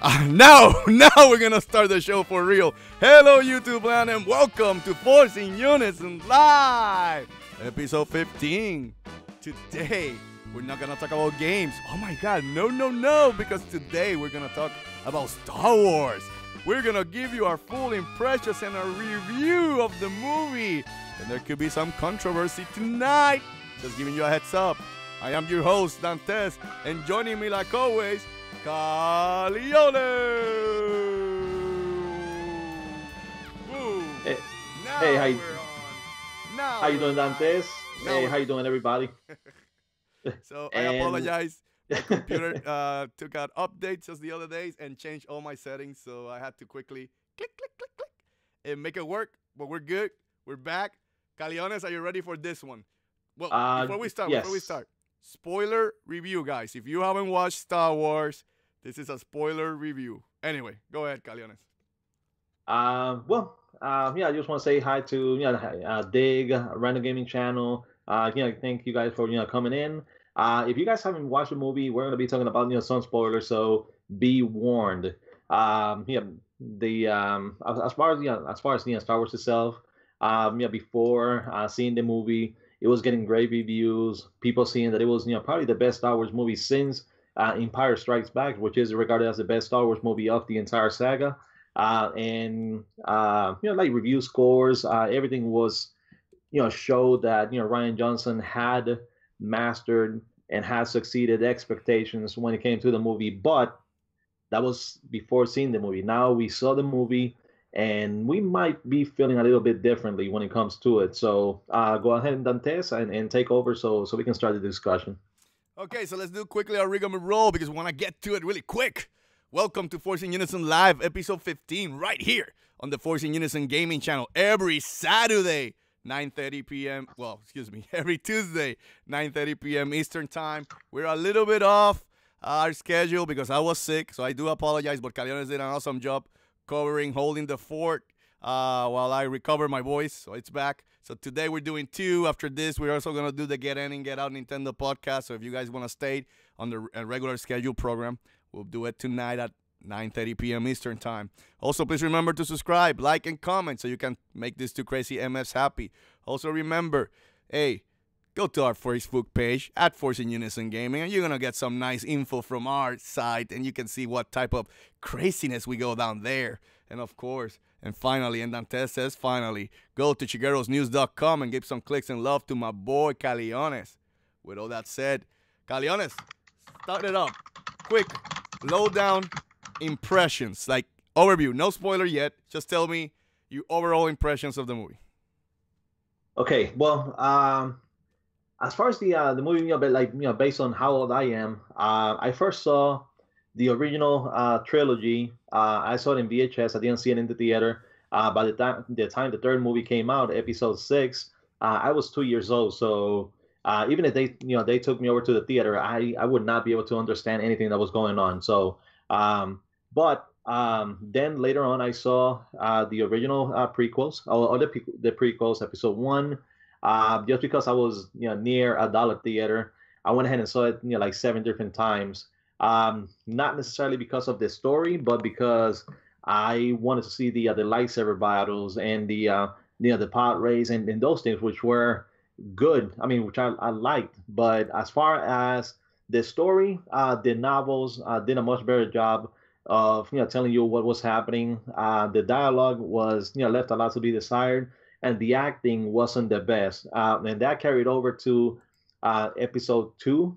Now we're gonna start the show for real. Hello, YouTube land, and welcome to Force In Unison Live, episode 15. Today, we're not gonna talk about games. Oh my God, no, because today we're gonna talk about Star Wars. We're gonna give you our full impressions and a review of the movie. And there could be some controversy tonight. Just giving you a heads up. I am your host, Dantes, and joining me like always, Calione. Hey, Now hey, we're on. Now how you doing, we're on. Dantes? Now Hey, we're- how you doing, everybody? So I And apologize. My computer took out updates just the other days and changed all my settings, so I had to quickly click and make it work. But we're good. We're back. Caliones, are you ready for this one? Well, before we yes. start, spoiler review, guys. If you haven't watched Star Wars, this is a spoiler review. Anyway, go ahead, Caliones. Yeah, I just want to say hi to Dig Random Gaming Channel. Thank you guys for coming in. If you guys haven't watched the movie, we're gonna be talking about some spoilers, so be warned. Yeah, the as far as Star Wars itself, before seeing the movie, it was getting great reviews. People seeing that it was probably the best Star Wars movie since Empire Strikes Back, which is regarded as the best Star Wars movie of the entire saga. Like review scores, everything was showed that Ryan Johnson had mastered and had succeeded expectations when it came to the movie. But that was before seeing the movie. Now we saw the movie, and we might be feeling a little bit differently when it comes to it. So go ahead, Dantes, and take over so we can start the discussion. Okay, so let's do quickly our rigmarole because we want to get to it really quick. Welcome to Force In Unison Live, episode 15, right here on the Force In Unison Gaming channel every Saturday, 9:30 p.m. Well, excuse me, every Tuesday, 9:30 p.m. Eastern Time. We're a little bit off our schedule because I was sick, so I do apologize, but Caliones did an awesome job holding the fort while I recover my voice, so it's back. So today we're doing two. After this, we're also going to do the Get In and Get Out Nintendo podcast, so if you guys want to stay on the regular schedule program, we'll do it tonight at 9:30 p.m. Eastern Time. Also, please remember to subscribe, like, and comment so you can make these two crazy MFs happy. Also, remember, hey, go to our Facebook page at Force In Unison Gaming, and you're going to get some nice info from our site, and you can see what type of craziness we go down there. And, of course, and finally, and Dantes says finally, go to chiguerosnews.com and give some clicks and love to my boy, Caliones. With all that said, Caliones, start it up. Quick, lowdown impressions, like overview, no spoiler yet. Just tell me your overall impressions of the movie. Okay, well, as far as the movie, but based on how old I am, I first saw the original trilogy. I saw it in VHS. I didn't see it in the theater. By the time the third movie came out, Episode 6, I was 2 years old. So even if they took me over to the theater, I would not be able to understand anything that was going on. So, then later on, I saw the original prequels or the prequels, Episode 1. Just because I was near a dollar theater, I went ahead and saw it like 7 different times. Not necessarily because of the story, but because I wanted to see the lightsaber battles and the pod race and those things, which were good. I mean, which I liked. But as far as the story, the novels did a much better job of telling you what was happening. The dialogue was left a lot to be desired, and the acting wasn't the best. And that carried over to Episode 2.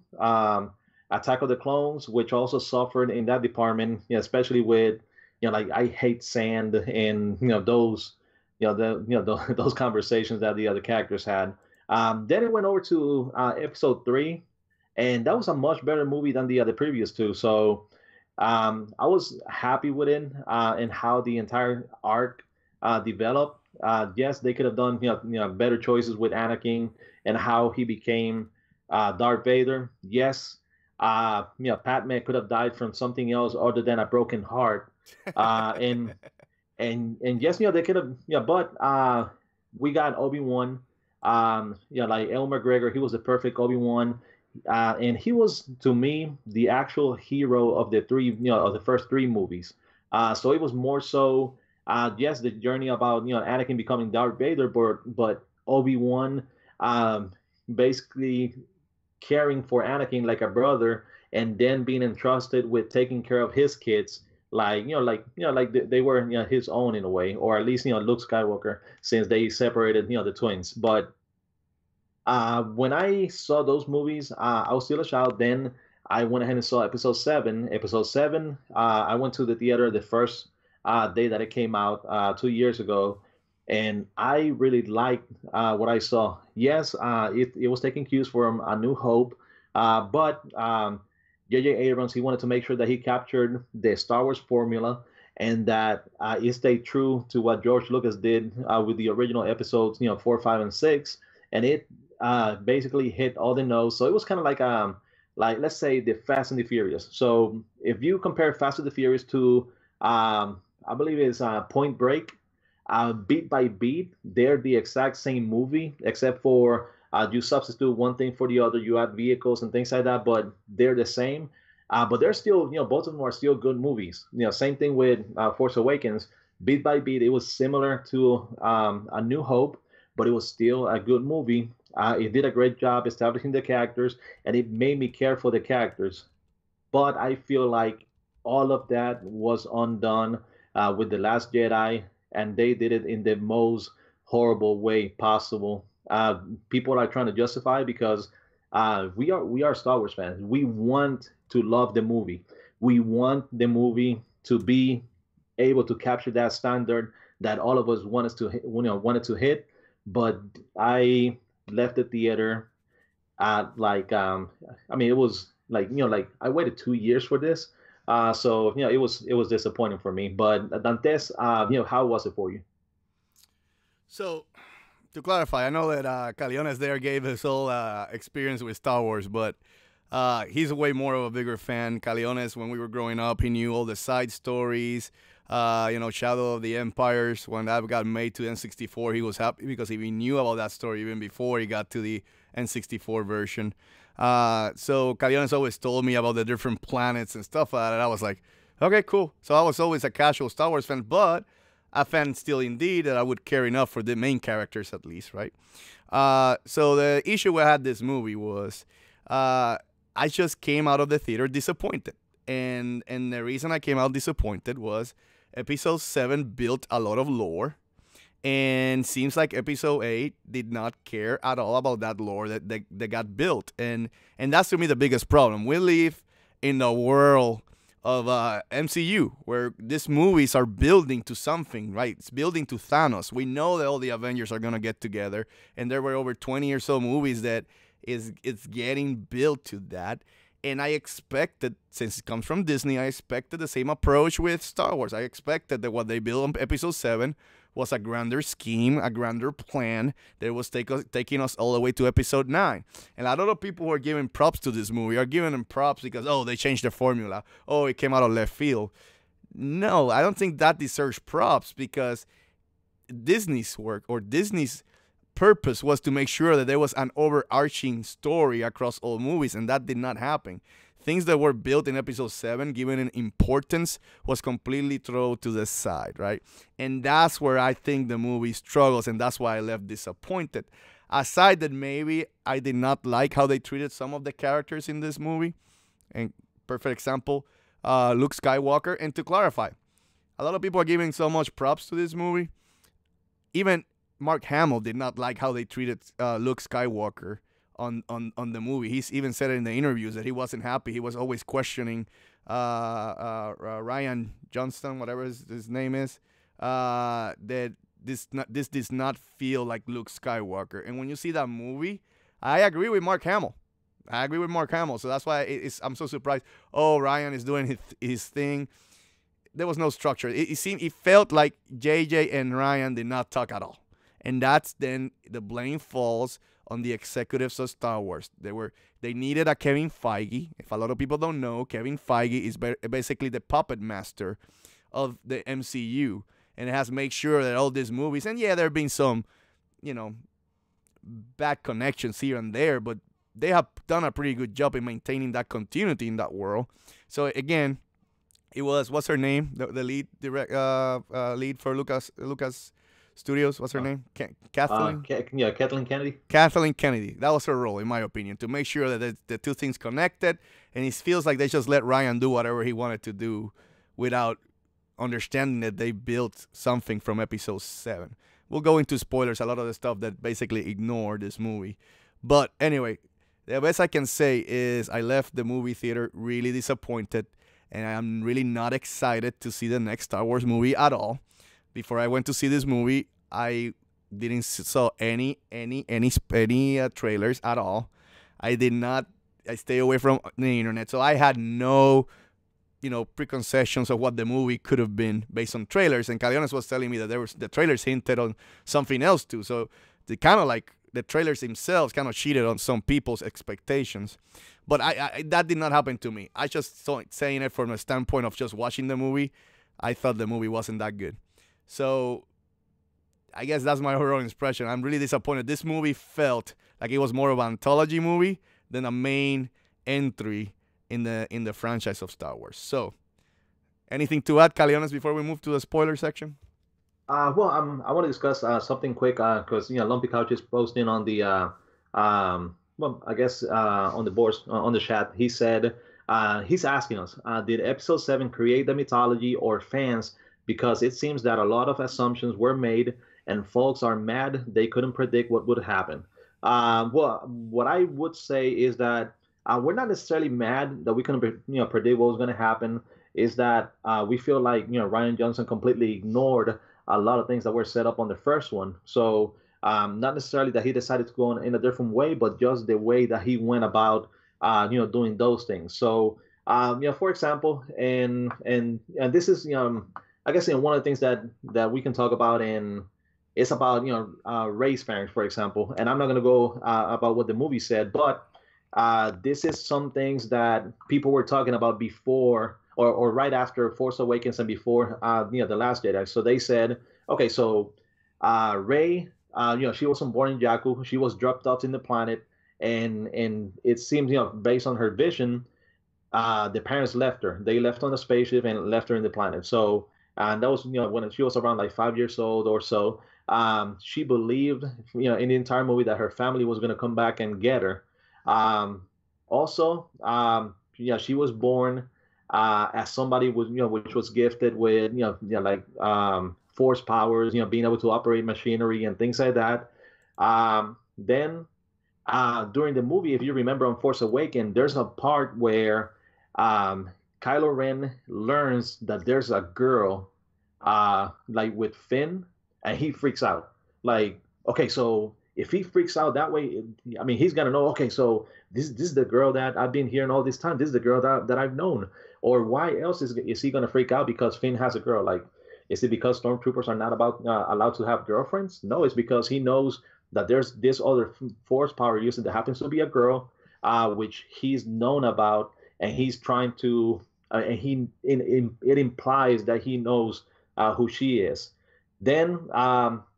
Attack of the Clones, which also suffered in that department, especially with, like I hate sand and those, those conversations that the other characters had. Then it went over to Episode 3, and that was a much better movie than the other previous two. So I was happy with it and how the entire arc developed. Yes, they could have done better choices with Anakin and how he became Darth Vader. Yes, Padme could have died from something else other than a broken heart. And and yes, they could have, but we got Obi-Wan. Like El McGregor, he was the perfect Obi-Wan. and he was to me the actual hero of the three, of the first three movies. So it was more so, yes, the journey about Anakin becoming Darth Vader, but Obi-Wan um, basically caring for Anakin like a brother, and then being entrusted with taking care of his kids, like they were his own in a way, or at least Luke Skywalker, since they separated the twins. But when I saw those movies, I was still a child. Then I went ahead and saw episode seven. Episode seven, I went to the theater the first day that it came out 2 years ago, and I really liked what I saw. Yes, it was taking cues from A New Hope, but J.J. Abrams, he wanted to make sure that he captured the Star Wars formula, and that it stayed true to what George Lucas did with the original episodes, 4, 5, and 6, and it basically hit all the notes. So it was kind of like let's say the Fast and the Furious. So if you compare Fast and the Furious to I believe it's Point Break, beat by beat, they're the exact same movie, except for you substitute one thing for the other, you add vehicles and things like that, but they're the same. But they're still, both of them are still good movies. Same thing with Force Awakens. Beat by beat, it was similar to A New Hope, but it was still a good movie. It did a great job establishing the characters, and it made me care for the characters. But I feel like all of that was undone with The Last Jedi, and they did it in the most horrible way possible. People are trying to justify, because we are Star Wars fans. We want to love the movie. We want the movie to be able to capture that standard that all of us wanted to hit. But I left the theater at I mean, it was like I waited 2 years for this. So it was disappointing for me. But Dantes, how was it for you? So, to clarify, I know that Caliones there gave his whole experience with Star Wars, but he's way more of a bigger fan. Caliones, when we were growing up, he knew all the side stories. Shadow of the Empires, when that got made to N64, he was happy because he knew about that story even before he got to the N64 version. So Caliones always told me about the different planets and stuff like that. I was like, okay, cool. So I was always a casual Star Wars fan, but a fan still indeed that I would care enough for the main characters at least, right? So the issue we had this movie was I just came out of the theater disappointed. And the reason I came out disappointed was Episode 7 built a lot of lore, and seems like Episode 8 did not care at all about that lore that got built. And that's to me the biggest problem. We live in the world of MCU, where these movies are building to something, right? It's building to Thanos. We know that all the Avengers are going to get together, and there were over 20 or so movies that it's getting built to that. And I expected, since it comes from Disney, I expected the same approach with Star Wars. I expected that what they built on Episode 7 was a grander scheme, a grander plan that was taking us all the way to Episode 9. And a lot of people who are giving props to this movie are giving them props because, oh, they changed the formula. Oh, it came out of left field. No, I don't think that deserves props, because Disney's work, or Disney's purpose, was to make sure that there was an overarching story across all movies, and that did not happen. Things that were built in Episode 7, given an importance, was completely thrown to the side, right? And that's where I think the movie struggles, and that's why I left disappointed. Aside that, maybe I did not like how they treated some of the characters in this movie. And perfect example, Luke Skywalker. And to clarify, a lot of people are giving so much props to this movie. Even Mark Hamill did not like how they treated Luke Skywalker on the movie. He's even said it in the interviews that he wasn't happy. He was always questioning Ryan Johnston, whatever his name is, that this does not feel like Luke Skywalker. And when you see that movie, I agree with Mark Hamill. So that's why I'm so surprised. Oh, Ryan is doing his thing. There was no structure. It felt like JJ and Ryan did not talk at all. And that's then the blame falls on the executives of Star Wars. They needed a Kevin Feige. If a lot of people don't know, Kevin Feige is basically the puppet master of the MCU, and it has made sure that all these movies, and yeah, there have been some, bad connections here and there, but they have done a pretty good job in maintaining that continuity in that world. So again, it was, what's her name? The lead lead for Lucas Studios. What's her name? Kathleen. Kathleen Kennedy. Kathleen Kennedy. That was her role, in my opinion, to make sure that the two things connected. And it feels like they just let Ryan do whatever he wanted to do, without understanding that they built something from episode 7. We'll go into spoilers, a lot of the stuff that basically ignore this movie. But anyway, the best I can say is I left the movie theater really disappointed, and I'm really not excited to see the next Star Wars movie at all. Before I went to see this movie, I didn't saw any trailers at all. I did not. I stay away from the internet, so I had no, preconceptions of what the movie could have been based on trailers. And Caliones was telling me that the trailers hinted on something else too. So they kind of like the trailers themselves kind of cheated on some people's expectations. But I that did not happen to me. I just saying it from a standpoint of just watching the movie. I thought the movie wasn't that good. So I guess that's my overall impression. I'm really disappointed. This movie felt like it was more of an anthology movie than a main entry in the franchise of Star Wars. So, anything to add, Caliones, before we move to the spoiler section? Well, I want to discuss something quick because Lumpy Couch is posting on the well, I guess on the boards on the chat. He said he's asking us, did Episode 7 create the mythology or fans? Because it seems that a lot of assumptions were made, and folks are mad they couldn't predict what would happen. Well, what I would say is that we're not necessarily mad that we couldn't predict what was going to happen. Is that we feel like Ryan Johnson completely ignored a lot of things that were set up on the first one. So not necessarily that he decided to go in a different way, but just the way that he went about doing those things. So for example, and this is I guess one of the things that we can talk about, and it's about Rey's parents, for example. And I'm not going to go about what the movie said, but this is some things that people were talking about before or right after Force Awakens and before The Last Jedi. So they said, okay, so Rey, she wasn't born in Jakku. She was dropped off in the planet, and it seems based on her vision, the parents left her. They left on the spaceship and left her in the planet. So and that was when she was around like 5 years old or so. She believed in the entire movie that her family was going to come back and get her. Also, she was born as somebody which was gifted with like force powers, being able to operate machinery and things like that. Then during the movie, if you remember on Force Awakens, there's a part where Kylo Ren learns that there's a girl like with Finn, and he freaks out. Like, okay, so if he freaks out that way, I mean, he's gonna know, okay, so this is the girl that I've been hearing all this time. This is the girl that I've known. Or why else is he gonna freak out because Finn has a girl? Like, is it because stormtroopers are not allowed to have girlfriends? No, it's because he knows that there's this other force power user that happens to be a girl, which he's known about, and he's trying to, and it implies that he knows who she is. Then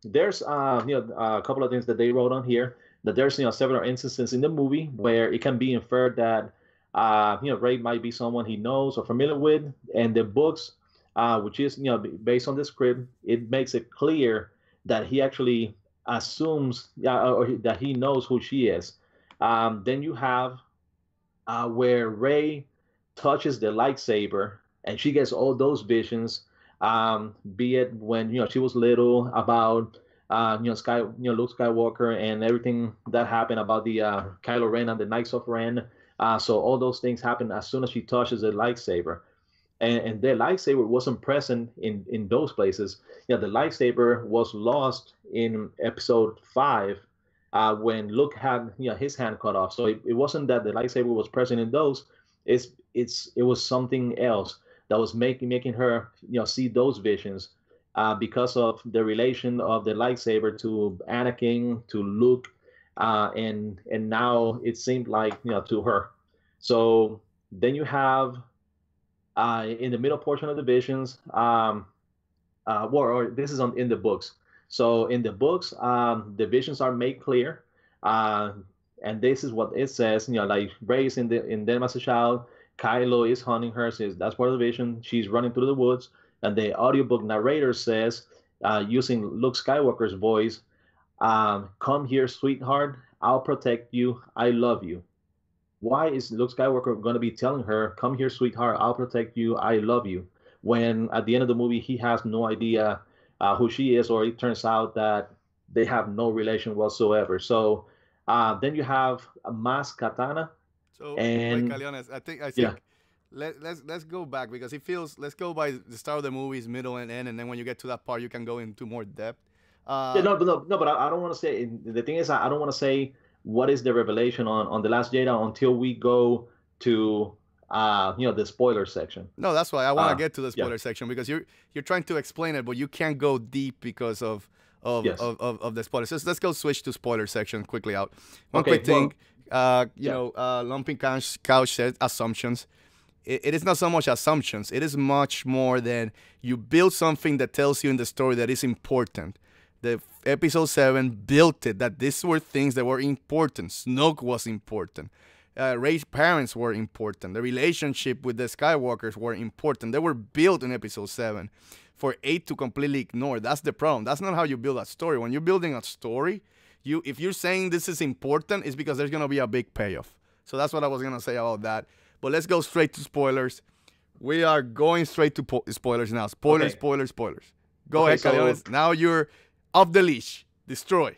there's a couple of things that they wrote on here, that there's several instances in the movie where it can be inferred that Rey might be someone he knows or familiar with, and the books, which is based on the script, it makes it clear that he actually assumes or that he knows who she is. Then you have where Rey touches the lightsaber and she gets all those visions, be it when she was little about Luke Skywalker and everything that happened about the Kylo Ren and the Knights of Ren. So all those things happen as soon as she touches the lightsaber, and the lightsaber wasn't present in those places. The lightsaber was lost in Episode 5 when Luke had his hand cut off. So it wasn't that the lightsaber was present in those. It was something else that was making her see those visions because of the relation of the lightsaber to Anakin, to Luke, and now it seemed like to her. So then you have in the middle portion of the visions, or this is in the books. So in the books, the visions are made clear, and this is what it says. Like Rey's in them as a child. Kylo is hunting her. Says that's part of the vision. She's running through the woods, and the audiobook narrator says, using Luke Skywalker's voice, "Come here, sweetheart. I'll protect you. I love you." Why is Luke Skywalker going to be telling her, "Come here, sweetheart. I'll protect you. I love you," when at the end of the movie he has no idea who she is, or it turns out that they have no relation whatsoever. So then you have a masked katana, So wait, and Caliones, I yeah, think let's go back because it feels let's go by the start of the movies, middle and end, and then when you get to that part, you can go into more depth. yeah, Uh, no, but I don't want to say. The thing is, I don't want to say what is the revelation on the Last Jedi until we go to the spoiler section. no, that's why I want to get to the Yeah, spoiler section because you're trying to explain it, but you can't go deep because yes, of the spoilers. So let's go switch to spoiler section quickly out. One okay, quick thing, well, yeah, Lumping Couch said assumptions. It is not so much assumptions. It is much more than you build something that tells you in the story that is important. The episode 7 built it that these were things that were important. Snoke was important. Rey's parents were important. The relationship with the Skywalkers were important. They were built in episode 7 for 8 to completely ignore. That's the problem. That's not how you build a story. When you're building a story, if you're saying this is important, it's because there's going to be a big payoff. So that's what I was going to say about that. But let's go straight to spoilers. We are going straight to spoilers now. Spoilers, okay, spoilers, spoilers. Go okay, ahead, Caliones. Now you're off the leash. Destroy.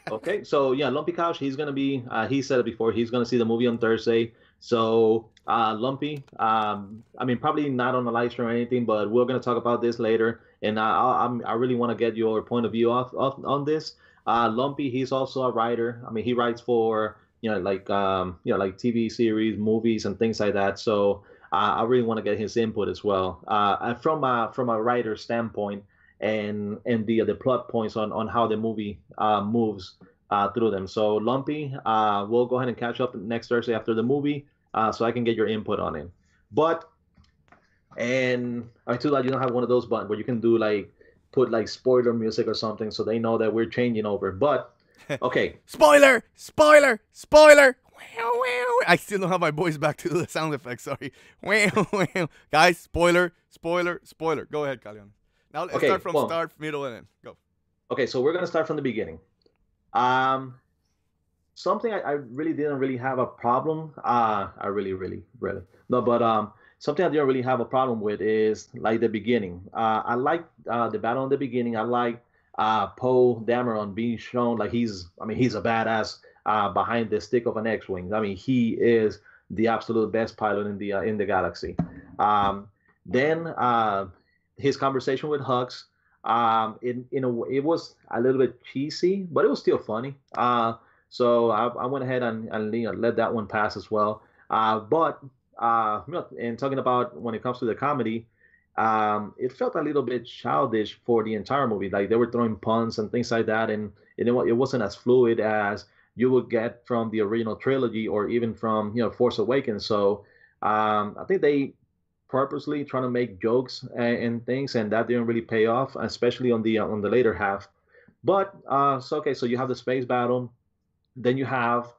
okay, so yeah, Lumpy Couch, he's gonna be. He said it before. He's gonna see the movie on Thursday. So Lumpy, I mean, probably not on the live stream or anything, but we're gonna talk about this later. And I really want to get your point of view off on this. Lumpy, he's also a writer. I mean, he writes for like TV series, movies, and things like that. So I really want to get his input as well. From a writer standpoint and the plot points on how the movie moves through them. So Lumpy, we'll go ahead and catch up next Thursday after the movie, so I can get your input on it. But and I too that you don't have one of those buttons where you can do like put like spoiler music or something, so they know that we're changing over. But okay, Spoiler! Spoiler! Spoiler! I still don't have my voice back to the sound effects. Sorry. Guys, spoiler, spoiler, spoiler. Go ahead, Calion. Now let's start from start, middle, and end. Go. Okay, so we're gonna start from the beginning. Um, Something I really didn't really have a problem. I really no, but something I didn't really have a problem with is like the beginning. I like the battle in the beginning. I like Poe Dameron being shown like he's a badass behind the stick of an X-wing. I mean, he is the absolute best pilot in the galaxy. Then his conversation with Hux. It was a little bit cheesy, but it was still funny. So I went ahead and let that one pass as well. But and talking about when it comes to the comedy, it felt a little bit childish for the entire movie. Like they were throwing puns and things like that, and it wasn't as fluid as you would get from the original trilogy or even from Force Awakens. So I think they purposely trying to make jokes and things, and that didn't really pay off, especially on the later half. But so you have the space battle, then you have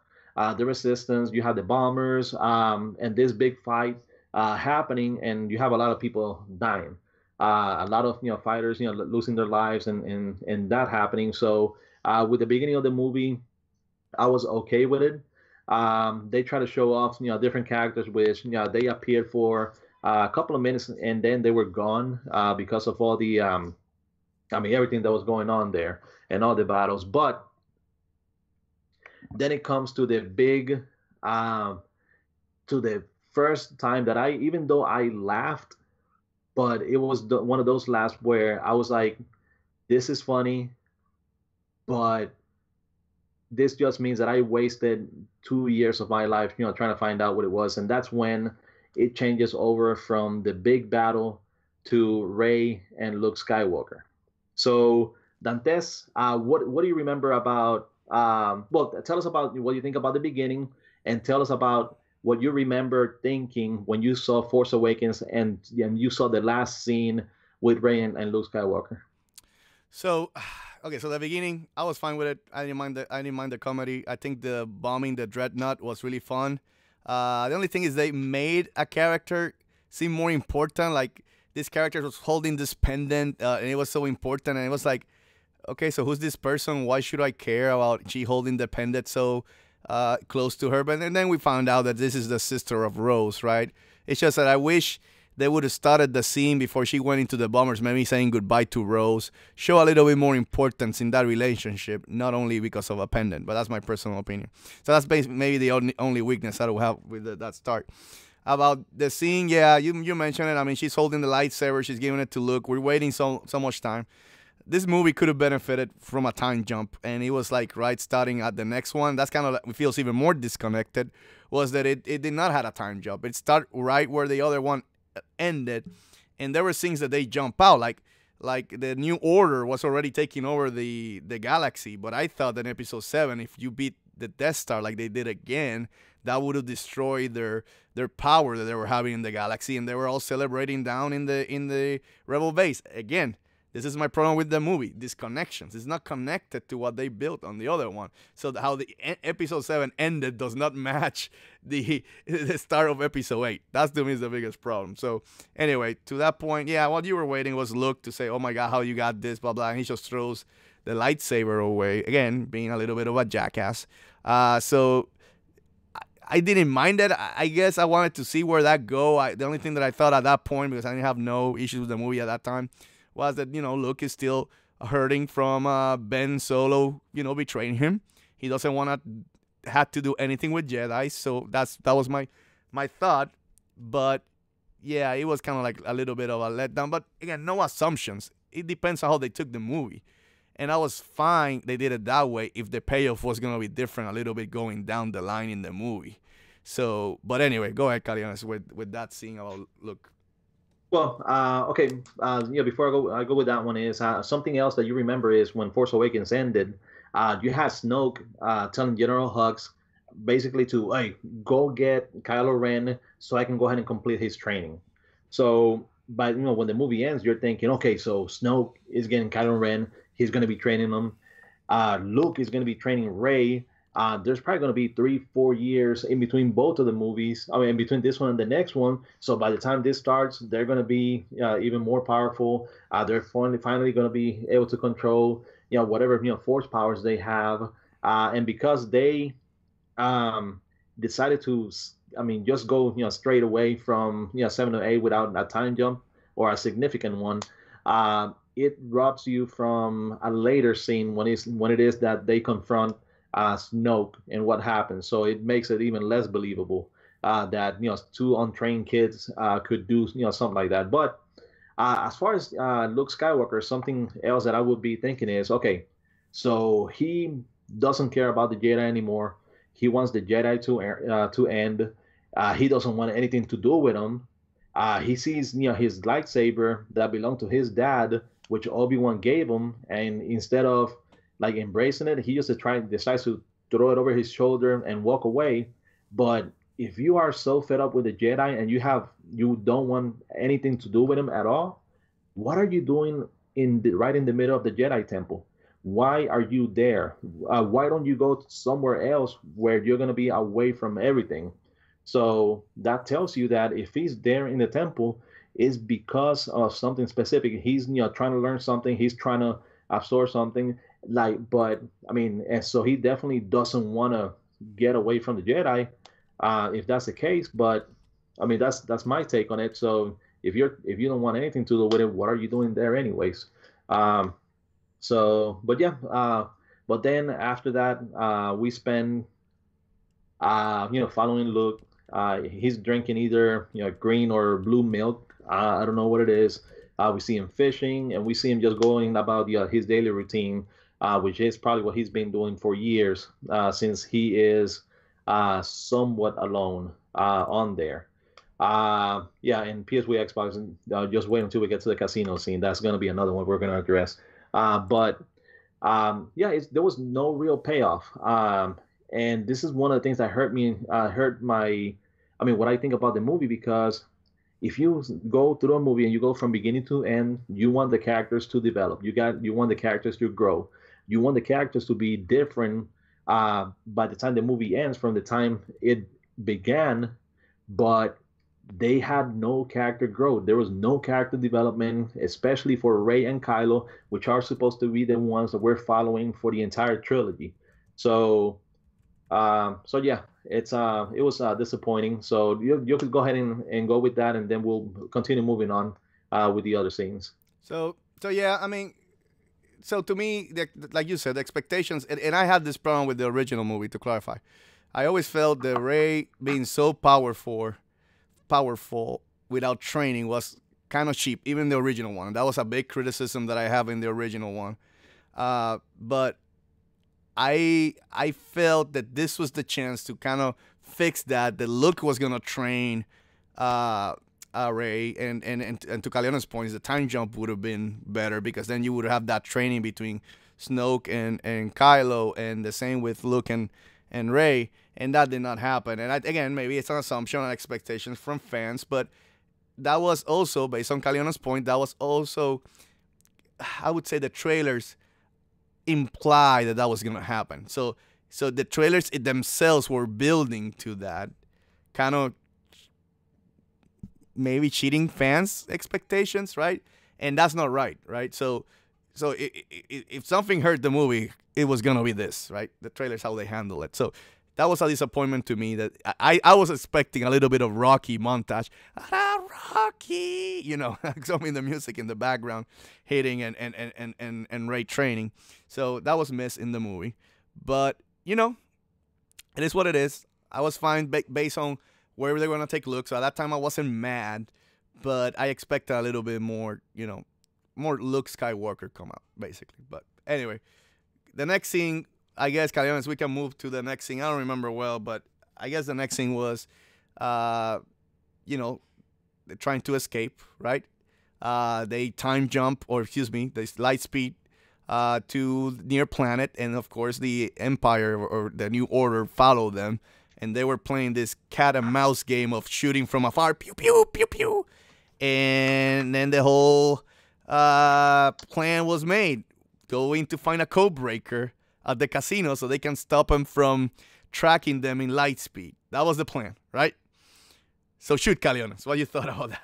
the resistance, you have the bombers, and this big fight happening, and you have a lot of people dying, a lot of fighters losing their lives, and that happening. So with the beginning of the movie, I was okay with it. They try to show off different characters, which they appeared for a couple of minutes and then they were gone because of all the everything that was going on there and all the battles. But then it comes to the big to the first time that even though I laughed, but it was one of those laughs where I was like, this is funny, but this just means that I wasted 2 years of my life trying to find out what it was. And that's when it changes over from the big battle to Rey and Luke Skywalker. So Dantes, what do you remember about well, tell us about what you think about the beginning, and tell us about what you remember thinking when you saw Force Awakens and you saw the last scene with Rey and Luke Skywalker. So Okay, so the beginning, I was fine with it. I didn't mind the comedy. I think the bombing the dreadnought was really fun. The only thing is they made a character seem more important. Like this character was holding this pendant, and it was so important. And it was like, okay, so who's this person? Why should I care about she holding the pendant so close to her? But and then we found out that this is the sister of Rose, right? It's just that I wish they would have started the scene before she went into the bombers, maybe saying goodbye to Rose. Show a little bit more importance in that relationship, not only because of a pendant, but that's my personal opinion. So that's maybe the only weakness I will have with that start. About the scene, yeah, you mentioned it. I mean, she's holding the lightsaber, she's giving it to Luke. We're waiting so much time. This movie could have benefited from a time jump, and it was like right starting at the next one. That's kind of like, it feels even more disconnected. Was that it did not have a time jump. It started right where the other one ended, and there were things that they jump out like the New Order was already taking over the galaxy. But I thought that in episode 7, if you beat the Death Star like they did again, that would have destroyed their power that they were having in the galaxy, and they were all celebrating down in the Rebel base again. This is my problem with the movie. Disconnections. It's not connected to what they built on the other one. So how the episode 7 ended does not match the start of episode 8. That's to me is the biggest problem. So anyway, to that point, yeah, what you were waiting was Luke to say, oh my God, how you got this, blah, blah. And he just throws the lightsaber away. Again, being a little bit of a jackass. So I didn't mind it. I guess I wanted to see where that go. The only thing that I thought at that point, because I didn't have no issues with the movie at that time, was that, Luke is still hurting from Ben Solo, betraying him. He doesn't want to have to do anything with Jedi, so that was my thought. But yeah, it was kind of like a little bit of a letdown. But again, no assumptions. It depends on how they took the movie. And I was fine they did it that way if the payoff was going to be different a little bit going down the line in the movie. So, but anyway, go ahead, Calianes, with that scene about Luke. Well, okay. Before I go with that one is something else that you remember is when Force Awakens ended. You had Snoke telling General Hux basically to, hey, go get Kylo Ren so I can go ahead and complete his training. So, but when the movie ends, you're thinking, okay, so Snoke is getting Kylo Ren. He's going to be training them. Luke is going to be training Rey. There's probably going to be 3-4 years in between both of the movies. I mean, in between this one and the next one. So by the time this starts, they're going to be even more powerful. They're finally going to be able to control, whatever force powers they have. And because they decided to, just go straight away from 7 to 8 without a time jump or a significant one. It robs you from a later scene when it is that they confront Snoke and what happens. So it makes it even less believable that two untrained kids could do something like that. But as far as Luke Skywalker, something else that I would be thinking is, okay, so he doesn't care about the Jedi anymore. He wants the Jedi to end. He doesn't want anything to do with them. He sees his lightsaber that belonged to his dad, which Obi-Wan gave him, and instead of like embracing it, he just decides to throw it over his shoulder and walk away. But if you are so fed up with the Jedi and you don't want anything to do with him at all, what are you doing right in the middle of the Jedi temple? Why are you there? Why don't you go somewhere else where you're going to be away from everything? So that tells you that if he's there in the temple, it's because of something specific. He's trying to learn something. He's trying to absorb something. But I mean, and so he definitely doesn't want to get away from the Jedi, if that's the case. But I mean, that's my take on it. So if you don't want anything to do with it, what are you doing there anyways? But yeah, but then after that, we spend, following Luke. He's drinking either green or blue milk. I don't know what it is. We see him fishing, and we see him just going about his daily routine, which is probably what he's been doing for years, since he is somewhat alone on there. And PS3 Xbox, just wait until we get to the casino scene. That's going to be another one we're going to address. There was no real payoff. And this is one of the things that hurt what I think about the movie, because if you go through a movie and you go from beginning to end, you want the characters to develop. You want the characters to grow. You want the characters to be different by the time the movie ends from the time it began, but they had no character growth. There was no character development, especially for Rey and Kylo, which are supposed to be the ones that we're following for the entire trilogy. So so yeah, it was disappointing. So you could go ahead and go with that, and then we'll continue moving on with the other scenes. So yeah, I mean, so to me, like you said, the expectations, and I had this problem with the original movie. To clarify, I always felt the Ray being so powerful without training was kind of cheap, even the original one. That was a big criticism that I have in the original one. But I felt that this was the chance to kind of fix that. The look was gonna train Ray, and to Caleone's point, the time jump would have been better because then you would have that training between Snoke and Kylo, and the same with Luke and Ray, and that did not happen. And again, maybe it's an assumption and expectations from fans, but that was also based on Caleone's point. That was also, I would say, the trailers imply that was gonna happen. So the trailers themselves were building to that, kind of maybe cheating fans' expectations, right? And that's not right, right? So if something hurt the movie, it was gonna be this, right? The trailers, how they handle it. So that was a disappointment to me. That I was expecting a little bit of Rocky montage, Rocky, some in the music in the background, hitting and Ray training. So that was missed in the movie, but it is what it is. I was fine based on where they're gonna take Luke. So at that time I wasn't mad, but I expected a little bit more, more Luke Skywalker come out basically. But anyway, the next scene, I guess, Caleones, we can move to the next scene. I don't remember well, but I guess the next scene was, they're trying to escape, right? They time jump, or excuse me, they light speed to near planet, and of course the Empire or the New Order follow them, and they were playing this cat and mouse game of shooting from afar, pew pew pew pew, and then the whole plan was made, going to find a code breaker at the casino so they can stop them from tracking them in light speed. That was the plan, right? So shoot, Caleones, what you thought about that?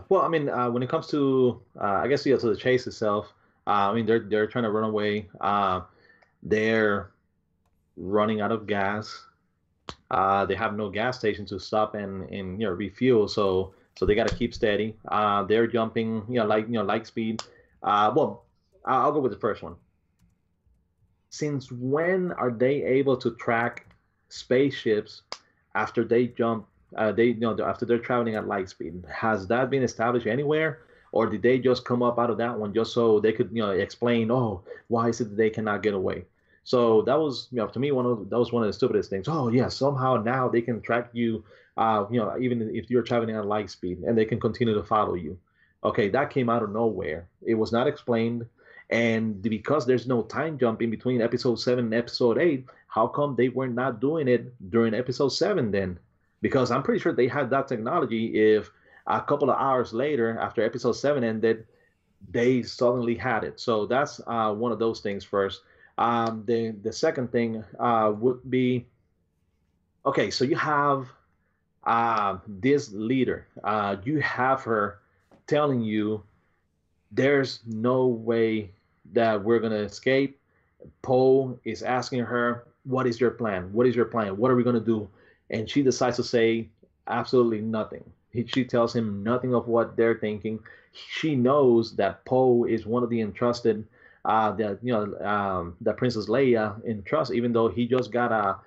Well, I mean, when it comes to, I guess, to the chase itself, I mean, they're trying to run away. They're running out of gas. They have no gas station to stop and refuel, so they got to keep steady. They're jumping, light speed. Well, I'll go with the first one. Since when are they able to track spaceships after they jump? After they're traveling at light speed, has that been established anywhere, or did they just come up out of that one just so they could explain, oh, why is it that they cannot get away? So that was, to me, that was one of the stupidest things. Oh yeah, somehow now they can track you, even if you're traveling at light speed, and they can continue to follow you. Okay, that came out of nowhere. It was not explained, and because there's no time jump in between episode 7 and episode 8, how come they were not doing it during episode 7 then? Because I'm pretty sure they had that technology if a couple of hours later, after episode 7 ended, they suddenly had it. So that's one of those things first. The second thing would be, okay, so you have this leader. You have her telling you there's no way that we're going to escape. Poe is asking her, what is your plan? What is your plan? What are we going to do? And she decides to say absolutely nothing. She tells him nothing of what they're thinking. She knows that Poe is one of the entrusted, that Princess Leia entrusts, even though he just got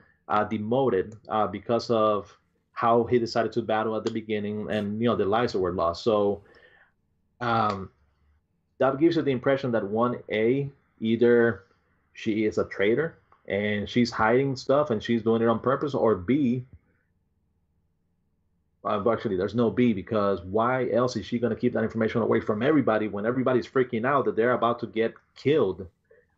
demoted because of how he decided to battle at the beginning, and the lives that were lost. So that gives you the impression that either she is a traitor and she's hiding stuff and she's doing it on purpose, or B, actually there's no B, because why else is she going to keep that information away from everybody when everybody's freaking out that they're about to get killed?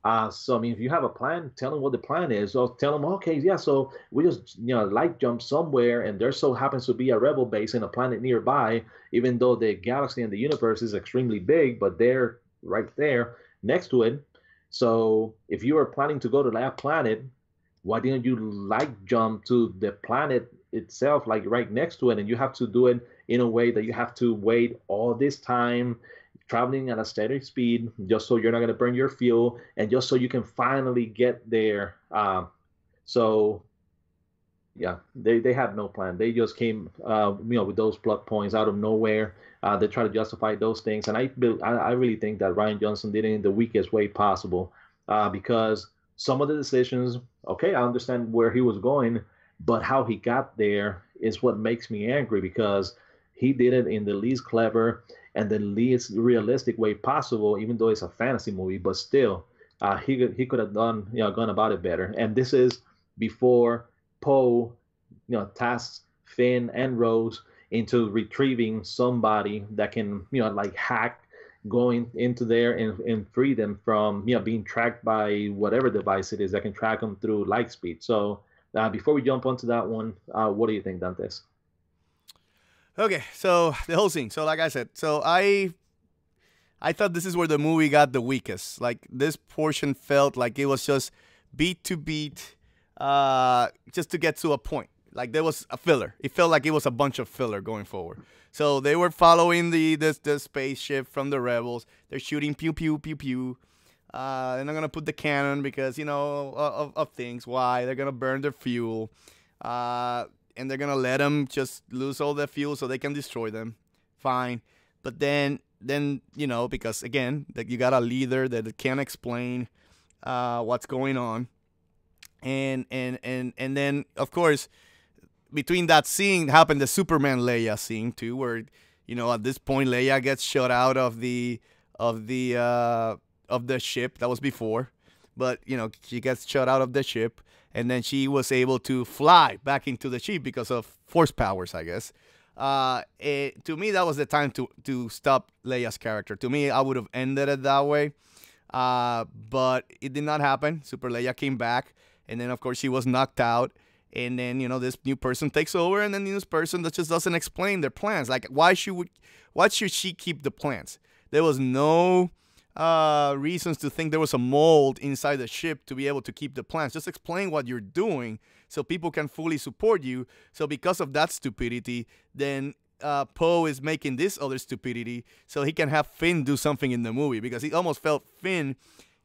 So I mean, if you have a plan, tell them what the plan is. Or tell them, okay, yeah, so we just light jump somewhere, and there so happens to be a rebel base in a planet nearby, even though the galaxy and the universe is extremely big, but they're right there next to it. So if you are planning to go to that planet, why didn't you light jump to the planet itself, like right next to it? And you have to do it in a way that you have to wait all this time traveling at a steady speed just so you're not going to burn your fuel and just so you can finally get there. So yeah, they had no plan. They just came with those plot points out of nowhere. They try to justify those things, and I really think that Ryan Johnson did it in the weakest way possible, because some of the decisions, okay, I understand where he was going, but how he got there is what makes me angry, because he did it in the least clever and the least realistic way possible, even though it's a fantasy movie. But still, he could have done gone about it better. And this is before Poe, tasks Finn and Rose into retrieving somebody that can, like hack going into there and free them from, being tracked by whatever device it is that can track them through light speed. So before we jump onto that one, what do you think, Dantes? Okay, so the whole scene. So like I said, so I thought this is where the movie got the weakest. Like this portion felt like it was just beat to beat, just to get to a point. Like there was a filler. It felt like it was a bunch of filler going forward. So they were following the spaceship from the rebels. They're shooting pew pew pew pew. They're not gonna put the cannon because of things. Why? They're gonna burn their fuel. And they're gonna let them just lose all their fuel so they can destroy them. Fine, but then because again, that you got a leader that can explain what's going on, and then of course between that scene happened the Superman Leia scene too, where at this point Leia gets shot out of the ship. That was before, but she gets shot out of the ship. And then she was able to fly back into the ship because of force powers, I guess. To me, that was the time to stop Leia's character. To me, I would have ended it that way. But it did not happen. Super Leia came back. And then, of course, she was knocked out. And then, this new person takes over. And then this person that just doesn't explain their plans. Like, why should she keep the plans? There was no reasons to think there was a mold inside the ship to be able to keep the plans. Just explain what you're doing so people can fully support you. So because of that stupidity, then Poe is making this other stupidity so he can have Finn do something in the movie, because he almost felt Finn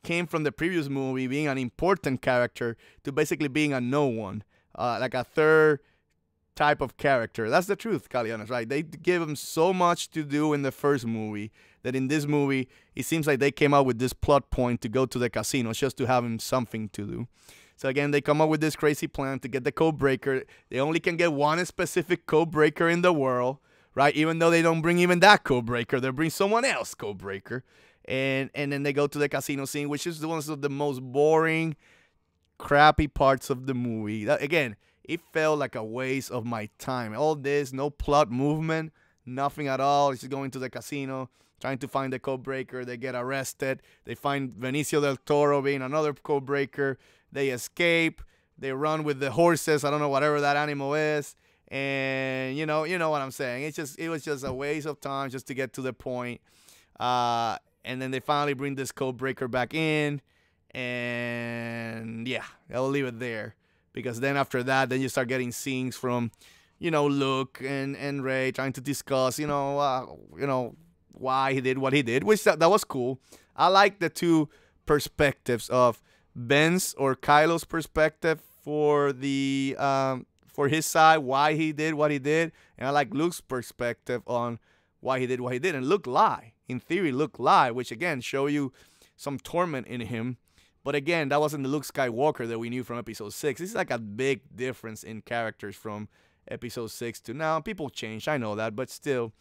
came from the previous movie being an important character to basically being a no one, like a third type of character. That's the truth, Calianos, right? They gave him so much to do in the first movie that in this movie, it seems like they came up with this plot point to go to the casino just to have him something to do. So again, they come up with this crazy plan to get the code breaker. They only can get one specific code breaker in the world, right? Even though they don't bring even that code breaker, they bring someone else code breaker. And then they go to the casino scene, which is one of the most boring, crappy parts of the movie. Again, it felt like a waste of my time. All this, no plot movement, nothing at all. It's just going to the casino, trying to find the code breaker. They get arrested. They find Benicio del Toro being another code breaker. They escape. They run with the horses. I don't know, whatever that animal is. And you know what I'm saying. It was just a waste of time just to get to the point. And then they finally bring this code breaker back in. And yeah, I'll leave it there. Because then after that, then you start getting scenes from, Luke and Rey trying to discuss, why he did what he did, which that was cool. I like the two perspectives of Ben's or Kylo's perspective for the for his side, why he did what he did, and I like Luke's perspective on why he did what he did. And Luke lied. In theory, Luke lied, which again show you some torment in him. But again, that wasn't the Luke Skywalker that we knew from Episode 6. This is like a big difference in characters from Episode 6 to now. People change, I know that, but still.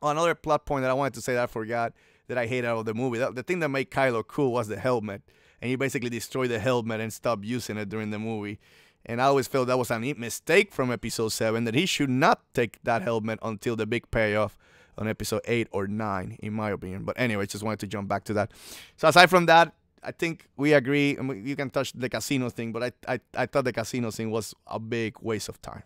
Another plot point that I wanted to say that I forgot that I hate out of the movie. The thing that made Kylo cool was the helmet. And he basically destroyed the helmet and stopped using it during the movie. And I always felt that was a mistake from Episode 7, that he should not take that helmet until the big payoff on Episode 8 or 9, in my opinion. But anyway, just wanted to jump back to that. So aside from that, I think we agree, and you can touch the casino thing, but I thought the casino thing was a big waste of time.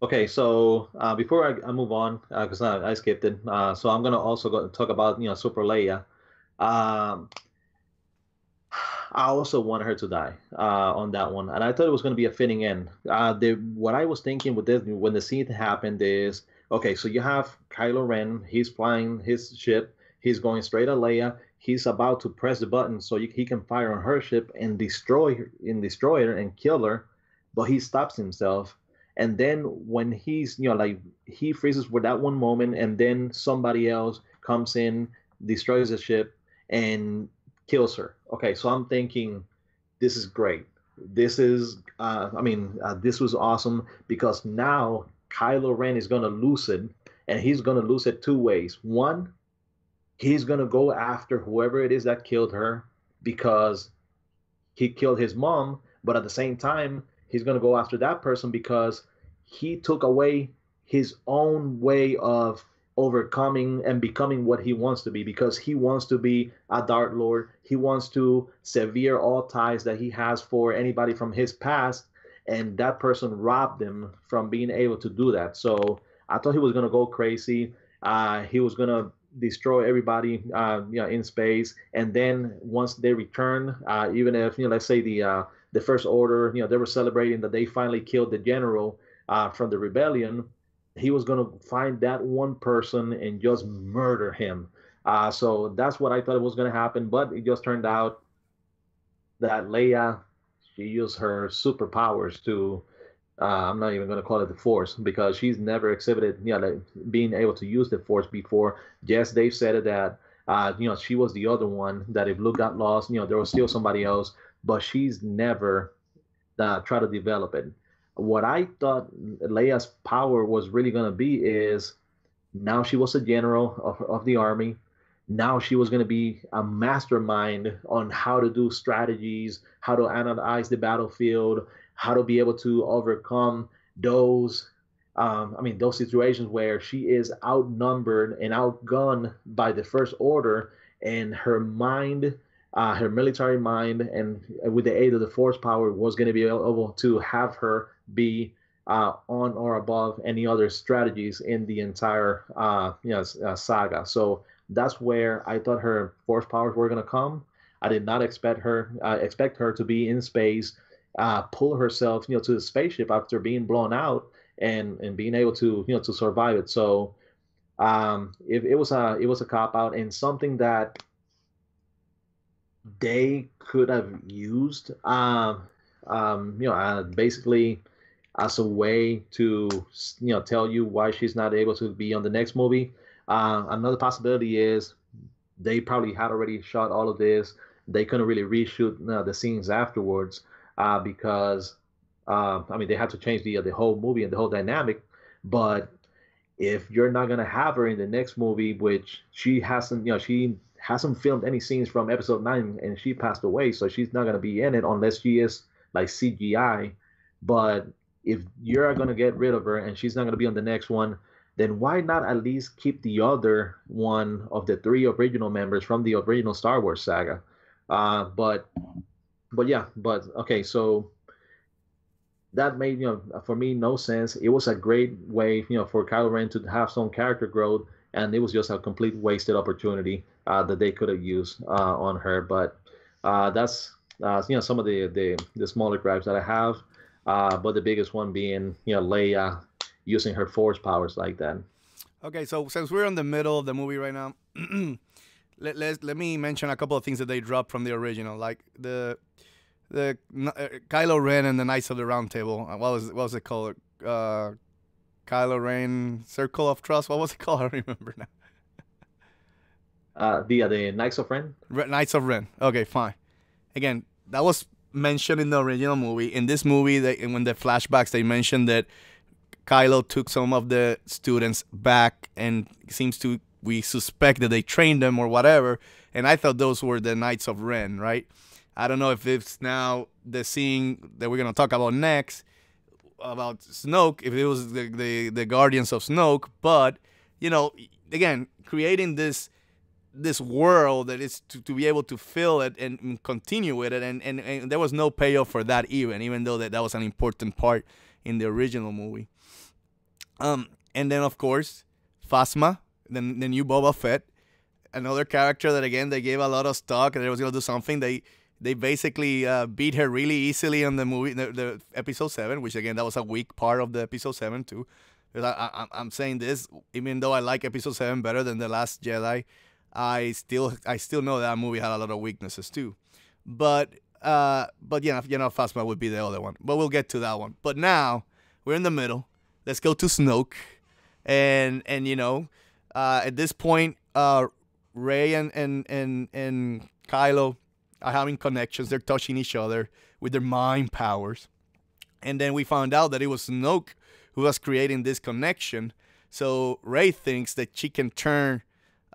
Okay, so before I move on, because I skipped it, so I'm gonna also talk about Super Leia. Um, I also wanted her to die on that one, and I thought it was going to be a fitting end. What I was thinking with this when the scene happened is, okay, so you have Kylo Ren, he's flying his ship, he's going straight at Leia, he's about to press the button so he can fire on her ship and destroy her and kill her, but he stops himself. And then when he's, like he freezes for that one moment, and then somebody else comes in, destroys the ship, and kills her. Okay, so I'm thinking this is great. This was awesome because now Kylo Ren is gonna lose it, and he's gonna lose it two ways. One, he's gonna go after whoever it is that killed her because he killed his mom, but at the same time, he's gonna go after that person because he took away his own way of overcoming and becoming what he wants to be, because he wants to be a Dark Lord. He wants to sever all ties that he has for anybody from his past, and that person robbed him from being able to do that. So I thought he was gonna go crazy. He was gonna destroy everybody, in space, and then once they return, even if let's say the First Order, they were celebrating that they finally killed the general from the rebellion, he was going to find that one person and just murder him. So that's what I thought was going to happen. But it just turned out that Leia, she used her superpowers to, I'm not even going to call it the Force, because she's never exhibited, like being able to use the Force before. Yes, Dave said it that, she was the other one that if Luke got lost, there was still somebody else, but she's never tried to develop it. What I thought Leia's power was really going to be is now she was a general of the army. Now she was going to be a mastermind on how to do strategies, how to analyze the battlefield, how to be able to overcome those those situations where she is outnumbered and outgunned by the First Order, and her mind, her military mind, and with the aid of the Force power, was going to be able to have her be on or above any other strategies in the entire saga. So that's where I thought her Force powers were going to come. I did not expect her to be in space, pull herself to the spaceship after being blown out, and being able to to survive it. So it was a cop out, and something that they could have used basically as a way to tell you why she's not able to be on the next movie. Another possibility is they probably had already shot all of this. They couldn't really reshoot the scenes afterwards because they had to change the whole movie and the whole dynamic. But if you're not gonna have her in the next movie, which she hasn't filmed any scenes from episode 9, and she passed away, so she's not gonna be in it unless she is like CGI. But if you're gonna get rid of her and she's not gonna be on the next one, then why not at least keep the other one of the 3 original members from the original Star Wars saga? But okay, so that made for me no sense. It was a great way for Kylo Ren to have some character growth, and it was just a complete wasted opportunity that they could have used on her. But that's some of the smaller gripes that I have. But the biggest one being Leia using her Force powers like that. Okay, so since we're in the middle of the movie right now, let me mention a couple of things that they dropped from the original, like the Kylo Ren and the Knights of the Round Table. What was it called? Kylo Ren Circle of Trust. What was it called? I don't remember now. The Knights of Ren. Knights of Ren. Okay, fine. Again, that was mentioned in the original movie. In this movie, when the flashbacks, they mentioned that Kylo took some of the students back, and we suspect that they trained them or whatever. And I thought those were the Knights of Ren, right? I don't know if it's now the scene that we're going to talk about next about Snoke, if it was the Guardians of Snoke. But, again, creating this this world that is to be able to fill it and continue with it, and there was no payoff for that, even though that was an important part in the original movie. And then of course Phasma, the new Boba Fett, another character that again they gave a lot of stock and they was gonna do something. They basically beat her really easily on the movie, the episode 7, which again that was a weak part of the episode 7 too. Because I'm saying this, even though I like episode 7 better than The Last Jedi, I still know that movie had a lot of weaknesses too. But yeah, Phasma would be the other one. But we'll get to that one. But now we're in the middle. Let's go to Snoke, and at this point, Rey and Kylo are having connections. They're touching each other with their mind powers, and then we found out that it was Snoke who was creating this connection. So Rey thinks that she can turn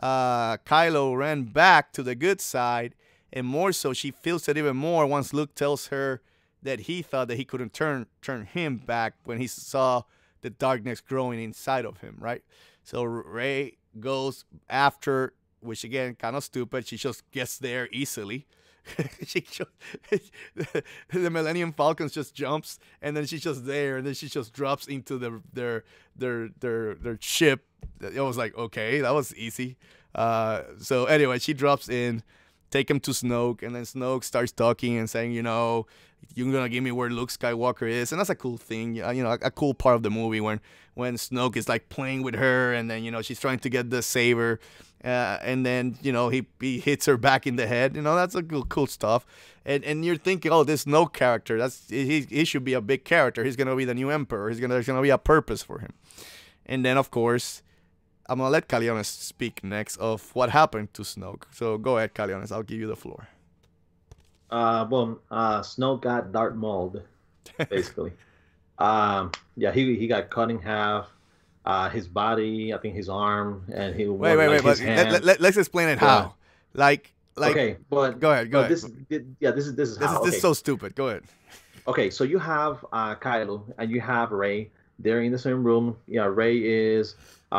Kylo Ren back to the good side, and more so, she feels it even more once Luke tells her that he thought that he couldn't turn him back when he saw the darkness growing inside of him, right? So Rey goes after, which again, kind of stupid. She just gets there easily. The Millennium Falcon just jumps, and then she's just there, and then she just drops into their ship. It was like, okay, that was easy. So anyway, she drops in, take him to Snoke, and then Snoke starts talking and saying, you're gonna give me where Luke Skywalker is, and that's a cool thing, a cool part of the movie when Snoke is like playing with her, and then she's trying to get the saber, and then he hits her back in the head. That's a cool stuff, and you're thinking, oh, this Snoke character, he should be a big character. He's gonna be the new Emperor. There's gonna be a purpose for him, and then of course, I'm gonna let Caliones speak next of what happened to Snoke. So go ahead, Caliones. I'll give you the floor. Snoke got Darth Mauled, basically. Yeah, he got cut in half. His body, I think his arm, and he wait. But let's explain it how. Like. Okay, but go ahead. This is how. This is so stupid. Go ahead. Okay, so you have Kylo and you have Rey. They're in the same room. Yeah, Rey is. She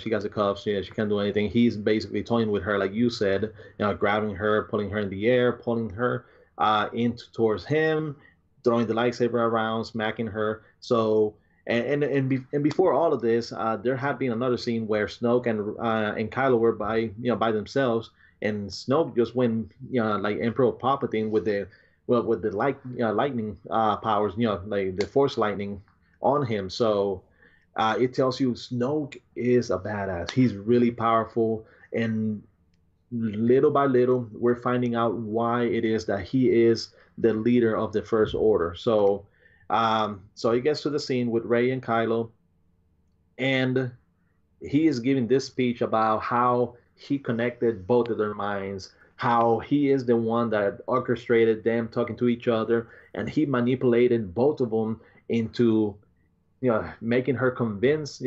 got the cuffs. She can't do anything. He's basically toying with her, like you said, grabbing her, pulling her in the air, pulling her towards him, throwing the lightsaber around, smacking her. So, and before all of this, there had been another scene where Snoke and Kylo were by themselves, and Snoke just went like Emperor Palpatine with the lightning powers, like the Force lightning on him. So. It tells you Snoke is a badass. He's really powerful, and little by little, we're finding out why it is that he is the leader of the First Order. So, so he gets to the scene with Rey and Kylo, and he is giving this speech about how he connected both of their minds, how he is the one that orchestrated them talking to each other, and he manipulated both of them into making her convince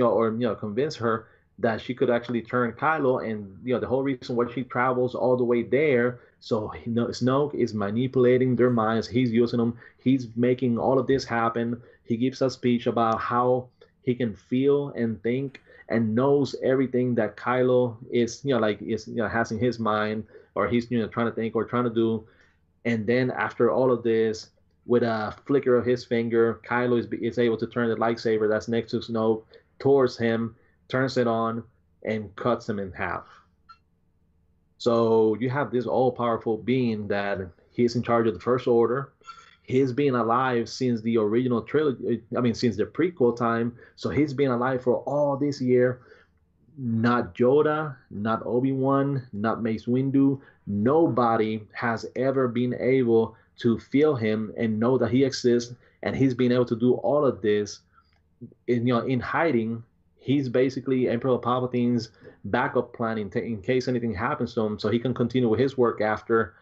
her that she could actually turn Kylo, and the whole reason why she travels all the way there. So Snoke is manipulating their minds. He's using them. He's making all of this happen. He gives a speech about how he can feel and think and knows everything that Kylo is has in his mind, or he's trying to think or trying to do. And then after all of this, with a flicker of his finger, Kylo is able to turn the lightsaber that's next to Snoke towards him, turns it on, and cuts him in half. So you have this all-powerful being that he's in charge of the First Order. He's been alive since the original trilogy, since the prequel time. So he's been alive for all this year. Not Yoda, not Obi-Wan, not Mace Windu. Nobody has ever been able to feel him and know that he exists, and he's been able to do all of this in hiding. He's basically Emperor Palpatine's backup plan in case anything happens to him, so he can continue with his work after,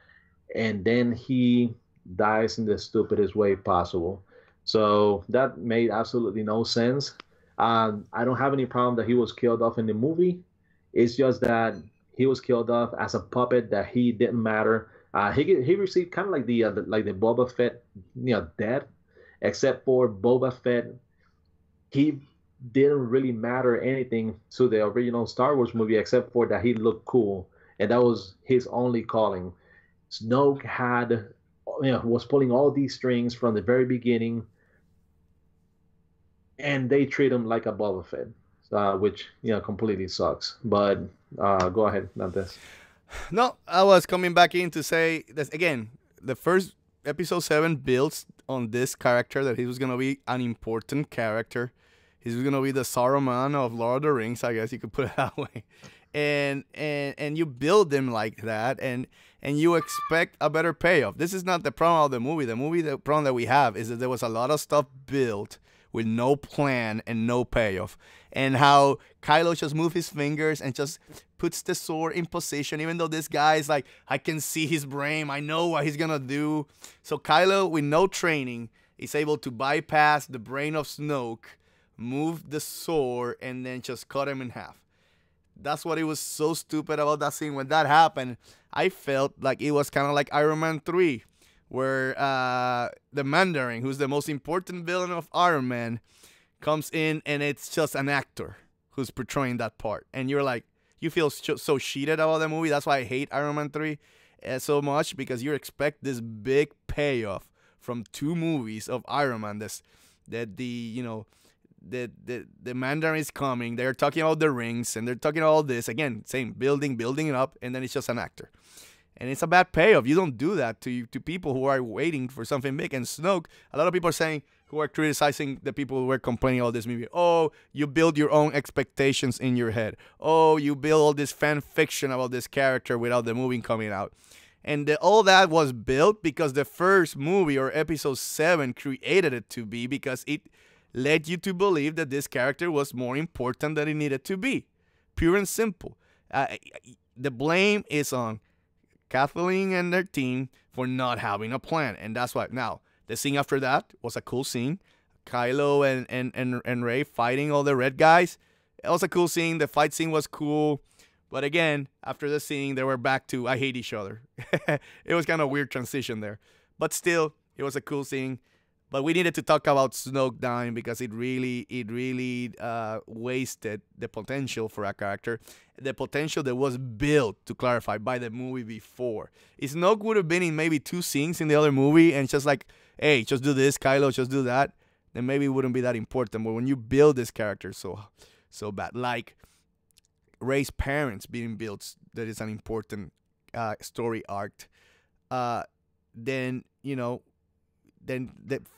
and then he dies in the stupidest way possible. So that made absolutely no sense. I don't have any problem that he was killed off in the movie. It's just that he was killed off as a puppet, that he didn't matter. He received kind of like the Boba Fett death, except for Boba Fett. He didn't really matter anything to the original Star Wars movie except for that he looked cool, and that was his only calling. Snoke had, was pulling all these strings from the very beginning, and they treat him like a Boba Fett, which completely sucks. But go ahead, not this. No, I was coming back in to say that again. The first episode 7 builds on this character that he was gonna be an important character. He's gonna be the Saruman of Lord of the Rings, I guess you could put it that way. And you build him like that, and you expect a better payoff. This is not the problem of the movie. The problem that we have is that there was a lot of stuff built with no plan and no payoff, and how Kylo just moves his fingers and just puts the sword in position, even though this guy is like, I can see his brain, I know what he's gonna do. So Kylo, with no training, is able to bypass the brain of Snoke, move the sword, and then just cut him in half. That's what it was so stupid about that scene. When that happened, I felt like it was kind of like Iron Man 3, where the Mandarin, who's the most important villain of Iron Man, comes in and it's just an actor who's portraying that part. And you're like, you feel so cheated about the movie. That's why I hate Iron Man 3 so much, because you expect this big payoff from 2 movies of Iron Man. That the Mandarin is coming. They're talking about the rings and they're talking about all this. Again, same building it up, and then it's just an actor. And it's a bad payoff. You don't do that to people who are waiting for something big. And Snoke, a lot of people are saying, who are criticizing the people who were complaining about this movie, oh, you build your own expectations in your head. Oh, you build all this fan fiction about this character without the movie coming out. And all that was built because the first movie, or episode 7, created it to be, because it led you to believe that this character was more important than it needed to be. Pure and simple. The blame is on Kathleen and their team for not having a plan. And that's why. Now, the scene after that was a cool scene. Kylo and Rey fighting all the red guys. It was a cool scene. The fight scene was cool. But again, after the scene, they were back to, I hate each other. It was kind of a weird transition there. But still, it was a cool scene. But we needed to talk about Snoke dying, because it really wasted the potential for a character. The potential that was built, to clarify, by the movie before. If Snoke would have been in maybe 2 scenes in the other movie and just like, hey, just do this, Kylo, just do that, then maybe it wouldn't be that important. But when you build this character so bad, like Rey's parents being built, that is an important story arc, then, then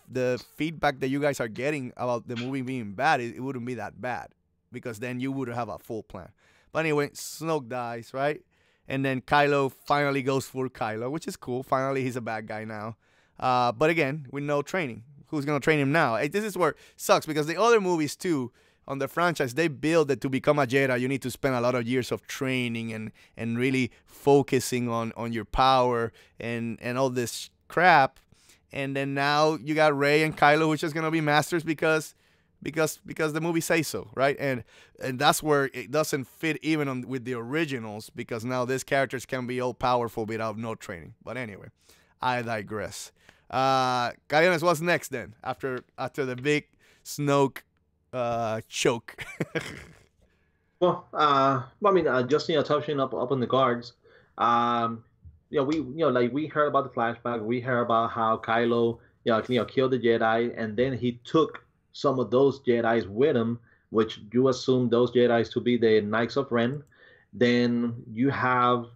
the feedback that you guys are getting about the movie being bad, it wouldn't be that bad, because then you would have a full plan. But anyway, Snoke dies, right? And then Kylo finally goes for Kylo, which is cool. Finally, he's a bad guy now. But again, with no training. Who's going to train him now? This is where it sucks, because the other movies, too, on the franchise, they build that to become a Jedi, you need to spend a lot of years of training and really focusing on your power and all this crap. And then now you got Rey and Kylo, which is going to be masters because the movie says so, right? And that's where it doesn't fit even with the originals, because now these characters can be all powerful without no training. But anyway, I digress. Gallones, what's next then after the big Snoke choke? Well, I mean, just touching up on the guards. We heard about the flashback. We heard about how Kylo, killed the Jedi, and then he took some of those Jedi's with him, which you assume those Jedi's to be the Knights of Ren. Then you have,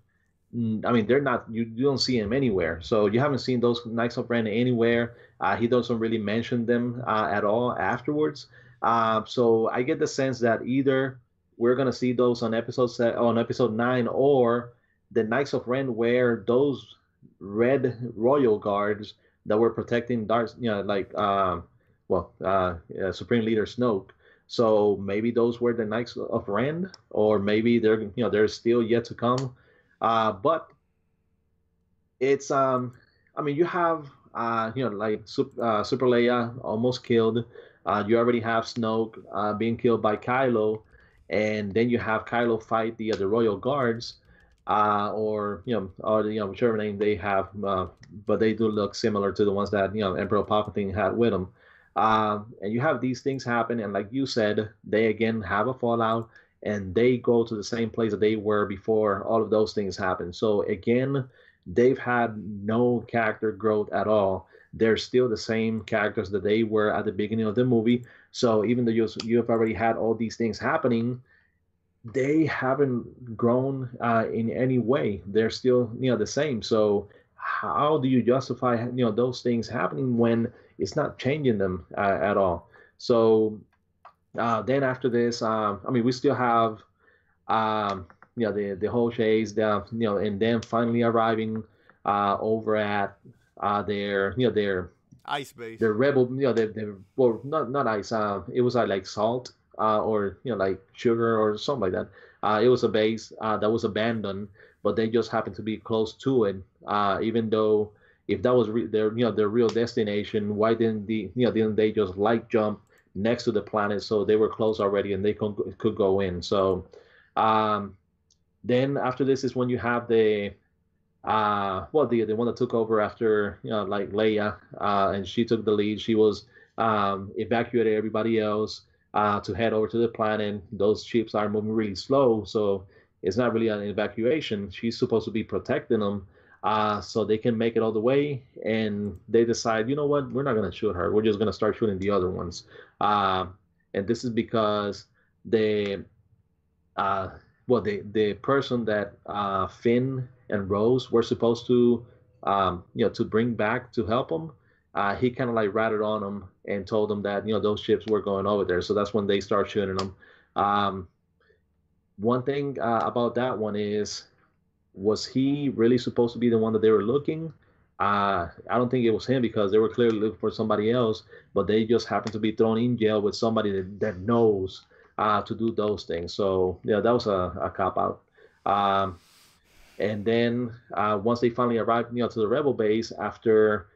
I mean, they're not. You don't see him anywhere, so you haven't seen those Knights of Ren anywhere. He doesn't really mention them at all afterwards. So I get the sense that either we're gonna see those on episode 9, or the Knights of Ren were those red royal guards that were protecting Darth, Supreme Leader Snoke. So maybe those were the Knights of Ren, or maybe they're still yet to come. But it's I mean, you have Super Leia almost killed. You already have Snoke being killed by Kylo, and then you have Kylo fight the royal guards. Or whichever name they have, but they do look similar to the ones that Emperor Palpatine had with him. And you have these things happen, and like you said, they again have a fallout, and they go to the same place that they were before all of those things happen. So again, they've had no character growth at all. They're still the same characters that they were at the beginning of the movie. So even though you've already had all these things happening, they haven't grown in any way. They're still, the same. So how do you justify, those things happening when it's not changing them at all? So then after this, I mean, we still have, um, the whole chase, and then finally arriving over at their Ice base. the rebel, the well, not ice. It was like salt, or like sugar or something like that. It was a base that was abandoned, but they just happened to be close to it. Even though if that was their real destination, why didn't they just like jump next to the planet so they were close already and they could go in? So um, then after this is when you have the one that took over after like Leia, and she took the lead. She was evacuated everybody else to head over to the planet. Those ships are moving really slow, so it's not really an evacuation. She's supposed to be protecting them, so they can make it all the way. And they decide, you know what, we're not gonna shoot her. We're just gonna start shooting the other ones. And this is because they uh, the person that Finn and Rose were supposed to to bring back to help them, he kind of like ratted on them and told them that those ships were going over there. So that's when they start shooting them. Um, One thing about that one is, was he really supposed to be the one that they were looking? I don't think it was him, because they were clearly looking for somebody else, but they just happened to be thrown in jail with somebody that knows to do those things. So yeah, that was a cop out. Um, and then once they finally arrived, to the rebel base, after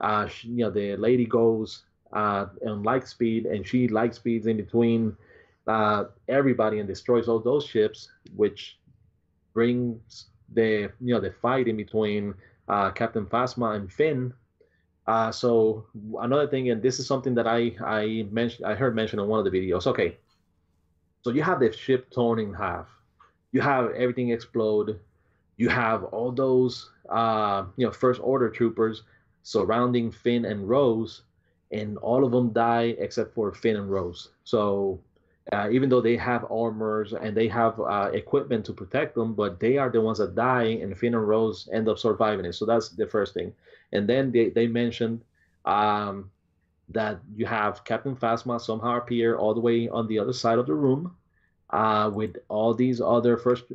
the lady goes on light speed, and she light speeds in between everybody and destroys all those ships, which brings the fight in between Captain Phasma and Finn. So another thing, and this is something that I heard mentioned in one of the videos. Okay, so you have the ship torn in half, you have everything explode, you have all those first order troopers surrounding Finn and Rose, and all of them die except for Finn and Rose. So even though they have armors and they have equipment to protect them, but they are the ones that die, and Finn and Rose end up surviving it. So that's the first thing. And then they mentioned um, that you have Captain Phasma somehow appear all the way on the other side of the room with all these other first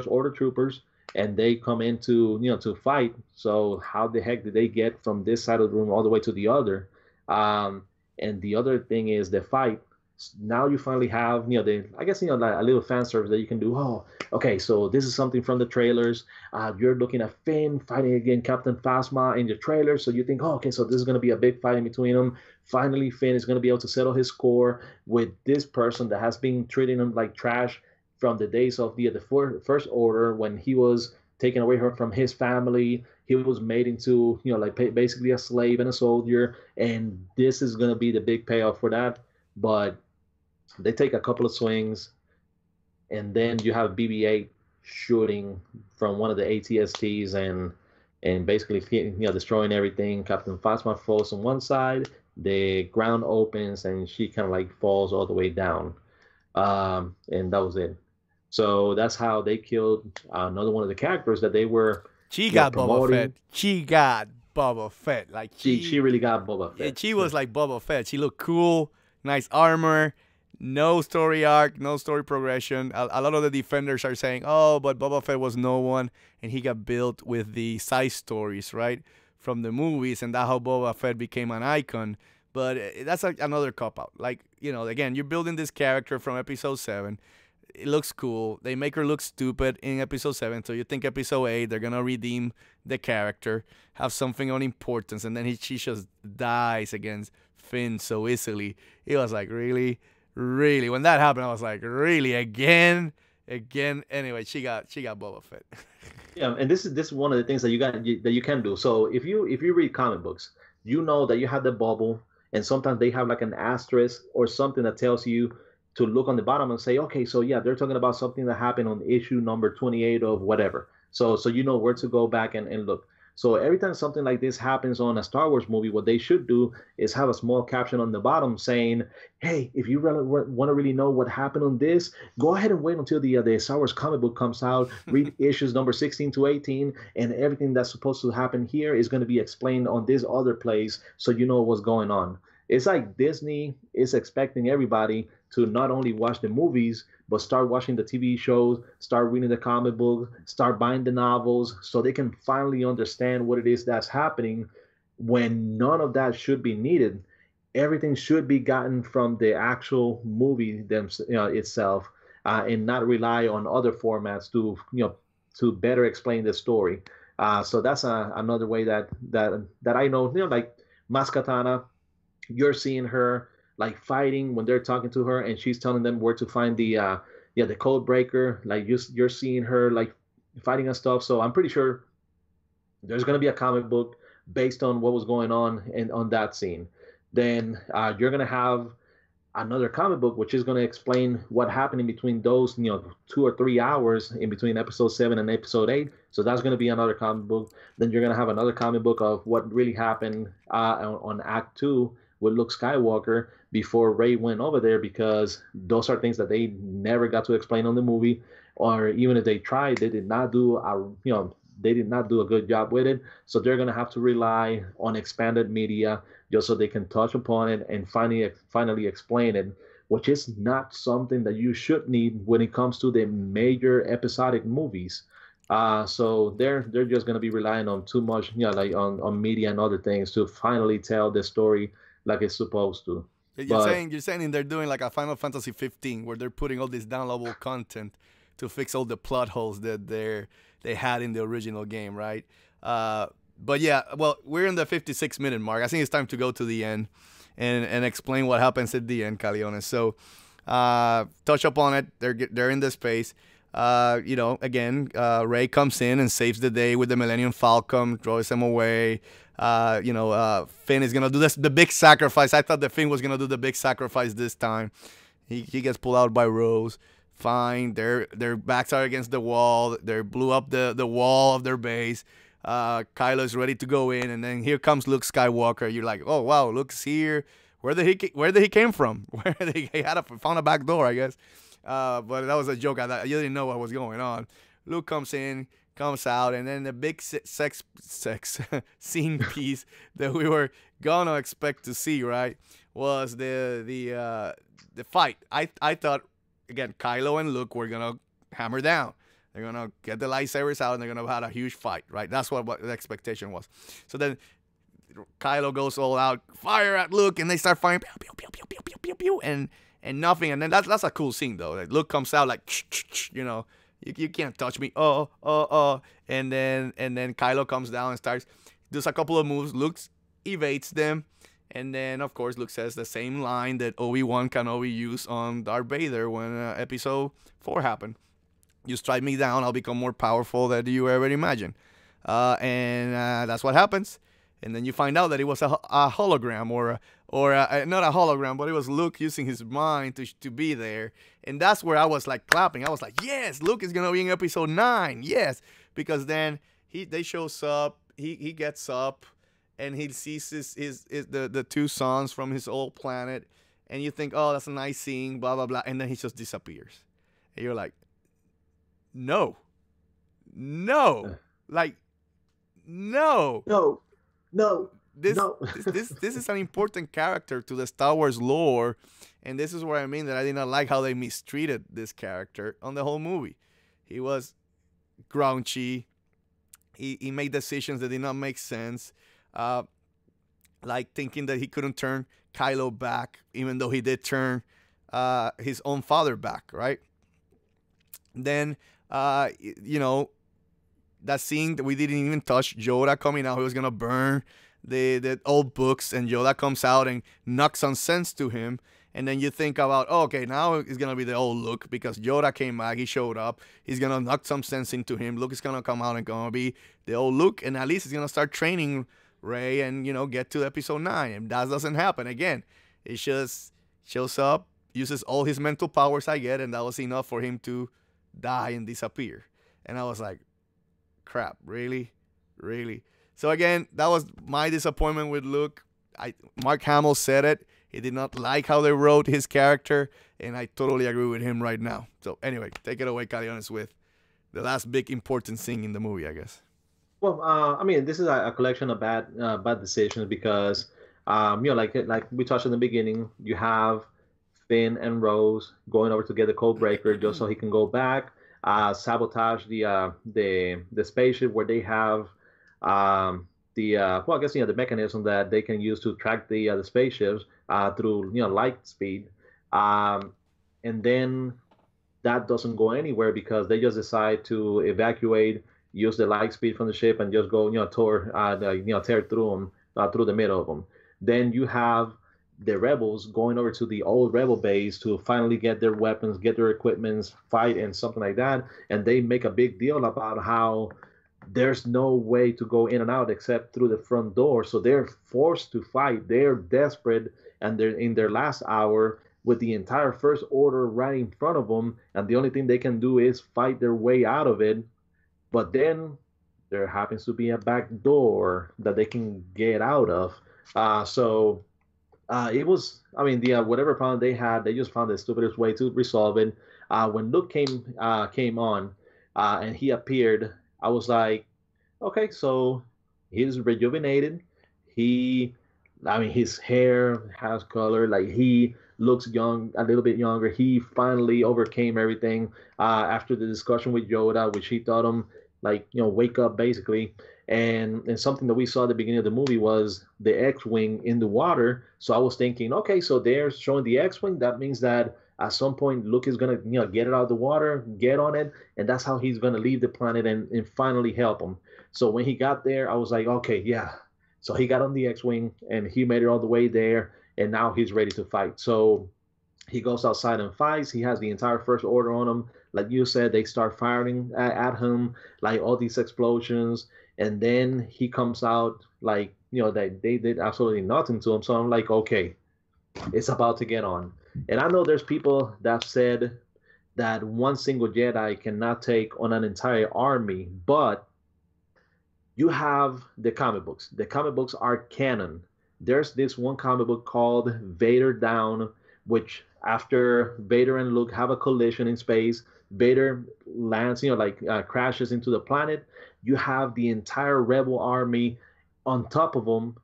order troopers, and they come in to fight. So how the heck did they get from this side of the room all the way to the other? And the other thing is the fight. Now you finally have I guess like a little fan service that you can do. Oh, okay, so this is something from the trailers. You're looking at Finn fighting against Captain Phasma in the trailer, so you think, oh, okay, so this is going to be a big fight in between them. Finally, Finn is going to be able to settle his score with this person that has been treating him like trash from the days of the first order, when he was taken away from his family. He was made into like basically a slave and a soldier, and this is going to be the big payoff for that. But they take a couple of swings, and then you have BB-8 shooting from one of the ATSTs and basically destroying everything. Captain Phasma falls on one side, the ground opens, and she kind of like falls all the way down. And that was it. So that's how they killed another one of the characters that they were She got Boba promoting. Fett. She got Boba Fett. Like She really got Boba Fett. she was like Boba Fett. She looked cool, nice armor, no story arc, no story progression. A lot of the defenders are saying, oh, but Boba Fett was no one, and he got built with the side stories, right, from the movies, and that's how Boba Fett became an icon. But that's like another cop-out. Like, again, you're building this character from Episode 7. It looks cool. They make her look stupid in Episode 7, so you think Episode 8, they're going to redeem the character, have something on importance, and then she just dies against Finn so easily. It was like, really? Really? When that happened, I was like, really? Again? Anyway, she got Boba Fett. Yeah, and this is one of the things that you can do. So if you read comic books, you know that you have the bubble, and sometimes they have like an asterisk or something that tells you to look on the bottom and say, okay, so yeah, they're talking about something that happened on issue number 28 of whatever. So you know where to go back and look. So every time something like this happens on a Star Wars movie, what they should do is have a small caption on the bottom saying, "Hey, if you really want to really know what happened on this, go ahead and wait until the Star Wars comic book comes out. Read issues number 16 to 18, and everything that's supposed to happen here is going to be explained on this other place, so you know what's going on." It's like Disney is expecting everybody to not only watch the movies, but start watching the TV shows, start reading the comic books, start buying the novels, so they can finally understand what it is that's happening when none of that should be needed. Everything should be gotten from the actual movie itself, and not rely on other formats to better explain the story. So that's another way that I know, like Maskatana, you're seeing her like fighting when they're talking to her and she's telling them where to find the code breaker. Like you're seeing her like fighting and stuff. So I'm pretty sure there's going to be a comic book based on what was going on on that scene. Then you're going to have another comic book which is going to explain what happened in between those 2 or 3 hours in between episode 7 and episode 8. So that's going to be another comic book. Then you're going to have another comic book of what really happened on Act 2 with Luke Skywalker before Rey went over there, because those are things that they never got to explain on the movie, or even if they tried, they did not do a good job with it. So they're gonna have to rely on expanded media just so they can touch upon it and finally explain it, which is not something that you should need when it comes to the major episodic movies. So they're just gonna be relying on too much, like on media and other things to finally tell the story like it's supposed to. You're saying they're doing like a Final Fantasy 15 where they're putting all this downloadable content to fix all the plot holes that they had in the original game, right? But yeah, well, we're in the 56-minute mark. I think it's time to go to the end and explain what happens at the end, Caleones. So touch up on it. They're in the space. Again, Rey comes in and saves the day with the Millennium Falcon, throws him away. Finn is gonna do the big sacrifice. I thought that Finn was gonna do the big sacrifice this time. He gets pulled out by Rose. Fine, their backs are against the wall. They blew up the wall of their base. Kylo's ready to go in, and then here comes Luke Skywalker. You're like, oh wow, Luke's here. Where did he came from? Where he found a back door, I guess. But that was a joke. You didn't know what was going on. Luke comes in, comes out, and then the big sex scene piece that we were gonna expect to see, right, was the fight. I thought, again, Kylo and Luke were gonna hammer down. They're gonna get the lightsabers out and they're gonna have a huge fight, right? That's what the expectation was. So then Kylo goes all out, fire at Luke, and they start firing, pew, pew, pew, pew, pew, pew, pew, pew, and nothing. And then that's a cool scene though. Like Luke comes out like, you can't touch me. And then Kylo comes down and does a couple of moves. Luke evades them. And then, of course, Luke says the same line that Obi-Wan Kenobi used on Darth Vader when episode 4 happened. You strike me down, I'll become more powerful than you ever imagined. And that's what happens. And then you find out that it was a hologram, or not a hologram, but it was Luke using his mind to be there. And that's where I was like clapping. I was like, yes, Luke is gonna be in episode 9, yes, because then they shows up, he gets up, and he sees the two sons from his old planet, and you think, oh, that's a nice scene, blah blah blah, and then he just disappears, and you're like, no, like, no. This is an important character to the Star Wars lore, and this is where I mean that I did not like how they mistreated this character on the whole movie. He was grouchy. He made decisions that did not make sense, like thinking that he couldn't turn Kylo back, even though he did turn his own father back, right? Then, that scene that we didn't even touch, Yoda coming out, he was going to burn the old books, and Yoda comes out and knocks some sense to him. And then you think about, oh, okay, now it's going to be the old Luke because Yoda came back, he showed up, he's going to knock some sense into him. Luke is going to come out and going to be the old Luke, and at least he's going to start training Rey and, get to episode 9. And that doesn't happen. Again, it just shows up, uses all his mental powers, I get, and that was enough for him to die and disappear. And I was like, crap, really? Really? So again, that was my disappointment with Luke. Mark Hamill said it. He did not like how they wrote his character, and I totally agree with him right now. So anyway, take it away, Calionis, with the last big important thing in the movie, I guess. Well, I mean, this is a collection of bad decisions because, like we touched in the beginning, you have Finn and Rose going over to get the code breaker just so he can go back, sabotage the spaceship where they have I guess the mechanism that they can use to track the spaceships through light speed, and then that doesn't go anywhere because they just decide to evacuate, use the light speed from the ship, and just go tear through them through the middle of them. Then you have the rebels going over to the old rebel base to finally get their weapons, get their equipments, fight, and something like that. And they make a big deal about how there's no way to go in and out except through the front door. So they're forced to fight. They're desperate, and they're in their last hour with the entire First Order right in front of them. And the only thing they can do is fight their way out of it. But then there happens to be a back door that they can get out of. It was, I mean, whatever problem they had, they just found the stupidest way to resolve it. When Luke came on and he appeared, I was like, okay, so he's rejuvenated. His hair has color. Like, he looks young, a little bit younger. He finally overcame everything after the discussion with Yoda, which he taught him, wake up, basically. And something that we saw at the beginning of the movie was the X-Wing in the water. So I was thinking, okay, so they're showing the X-Wing. That means that at some point Luke is gonna get it out of the water, get on it, and that's how he's gonna leave the planet and finally help him. So when he got there, I was like, okay, yeah. So he got on the X-Wing and he made it all the way there, and now he's ready to fight. So he goes outside and fights. He has the entire First Order on him. Like you said, they start firing at him, like all these explosions, and then he comes out like that they did absolutely nothing to him. So I'm like, okay, it's about to get on. And I know there's people that said that one single Jedi cannot take on an entire army, but you have the comic books. The comic books are canon. There's this one comic book called Vader Down, which after Vader and Luke have a collision in space, Vader lands, crashes into the planet. You have the entire Rebel army on top of him,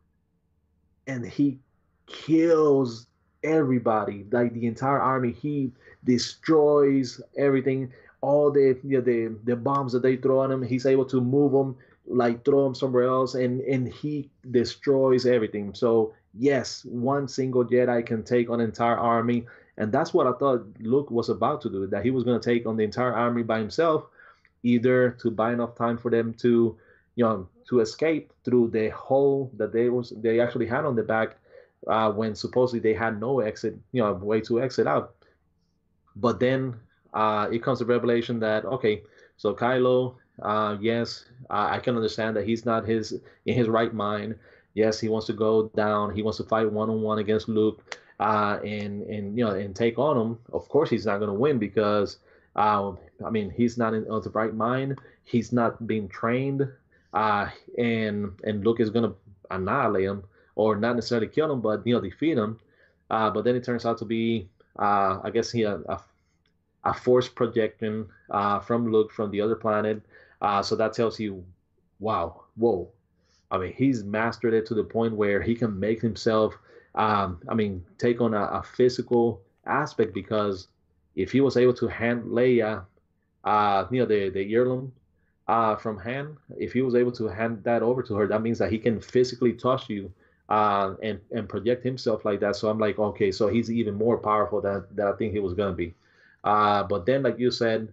and he kills everybody, like the entire army. He destroys everything, all the bombs that they throw on him. He's able to move them, like throw them somewhere else, and he destroys everything. So yes, one single Jedi can take on an entire army, and that's what I thought Luke was about to do, that he was going to take on the entire army by himself, either to buy enough time for them to to escape through the hole that they actually had on the back, when supposedly they had no exit, way to exit out. But then it comes to revelation that, okay, so Kylo, yes, I can understand that he's not in his right mind. Yes, he wants to go down. He wants to fight one-on-one against Luke, and take on him. Of course, he's not going to win because, he's not in the right mind. He's not being trained, and Luke is going to annihilate him, or not necessarily kill him, but defeat him. But then it turns out to be, I guess, a force projection from Luke from the other planet. So that tells you, wow, whoa. He's mastered it to the point where he can make himself, take on a physical aspect, because if he was able to hand Leia, the heirloom from Han, if he was able to hand that over to her, that means that he can physically touch you and project himself like that. So I'm like, okay, so he's even more powerful than I think he was going to be. But then, like you said,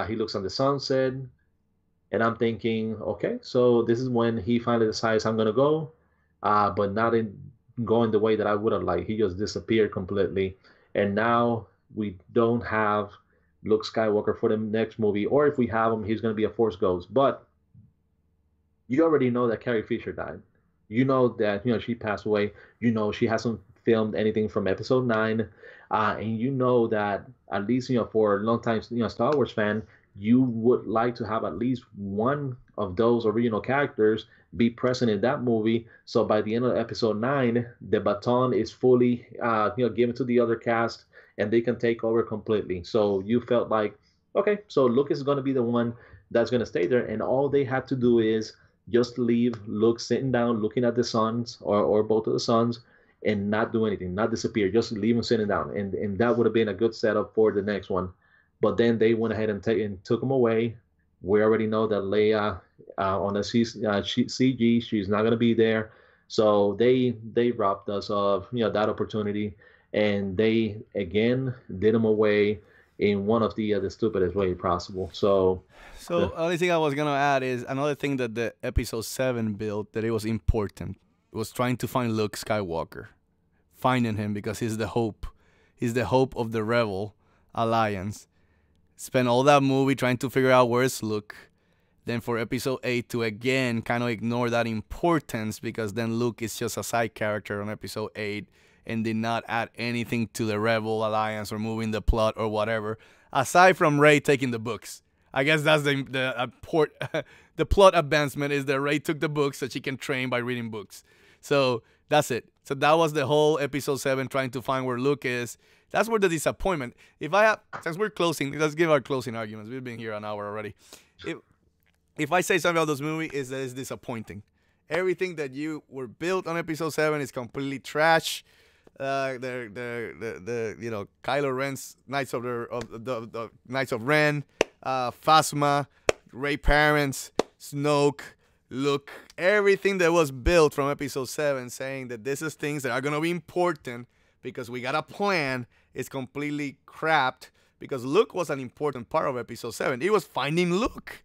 he looks on the sunset, and I'm thinking, okay, so this is when he finally decides I'm going to go, but not going the way that I would have liked. He just disappeared completely. And now we don't have Luke Skywalker for the next movie, or if we have him, he's going to be a Force ghost. But you already know that Carrie Fisher died. You know that she passed away. You know she hasn't filmed anything from episode 9, and you know that at least for a long time Star Wars fan, you would like to have at least one of those original characters be present in that movie. So by the end of episode 9, the baton is fully given to the other cast, and they can take over completely. So you felt like, okay, so Luke is going to be the one that's going to stay there, and all they had to do is just leave Luke sitting down looking at the suns, or both of the suns, and not do anything, not disappear, just leave him sitting down. And that would have been a good setup for the next one. But then they went ahead and took him away. We already know that Leia on the CG, she's not going to be there. So they robbed us of that opportunity, and they again did him away in one of the stupidest way possible. So So only thing I was gonna add is another thing that the episode 7 built that it was important. It was trying to find Luke Skywalker, finding him because he's the hope. He's the hope of the Rebel Alliance. Spent all that movie trying to figure out where's Luke. Then for episode 8 to again kind of ignore that importance because then Luke is just a side character on episode 8 and did not add anything to the Rebel Alliance or moving the plot or whatever, aside from Rey taking the books. I guess that's the plot advancement is that Rey took the books so she can train by reading books. So that's it. So that was the whole episode 7 trying to find where Luke is. That's where the disappointment. Since we're closing, let's give our closing arguments. We've been here an hour already. If I say something about this movie, is that it's disappointing. Everything that you were built on episode 7 is completely trash. The Kylo Ren's Knights of the Knights of Ren, Phasma, Rey parents, Snoke, Luke, everything that was built from episode 7 saying that this is things that are going to be important because we got a plan is completely crapped because Luke was an important part of episode 7. It was finding Luke.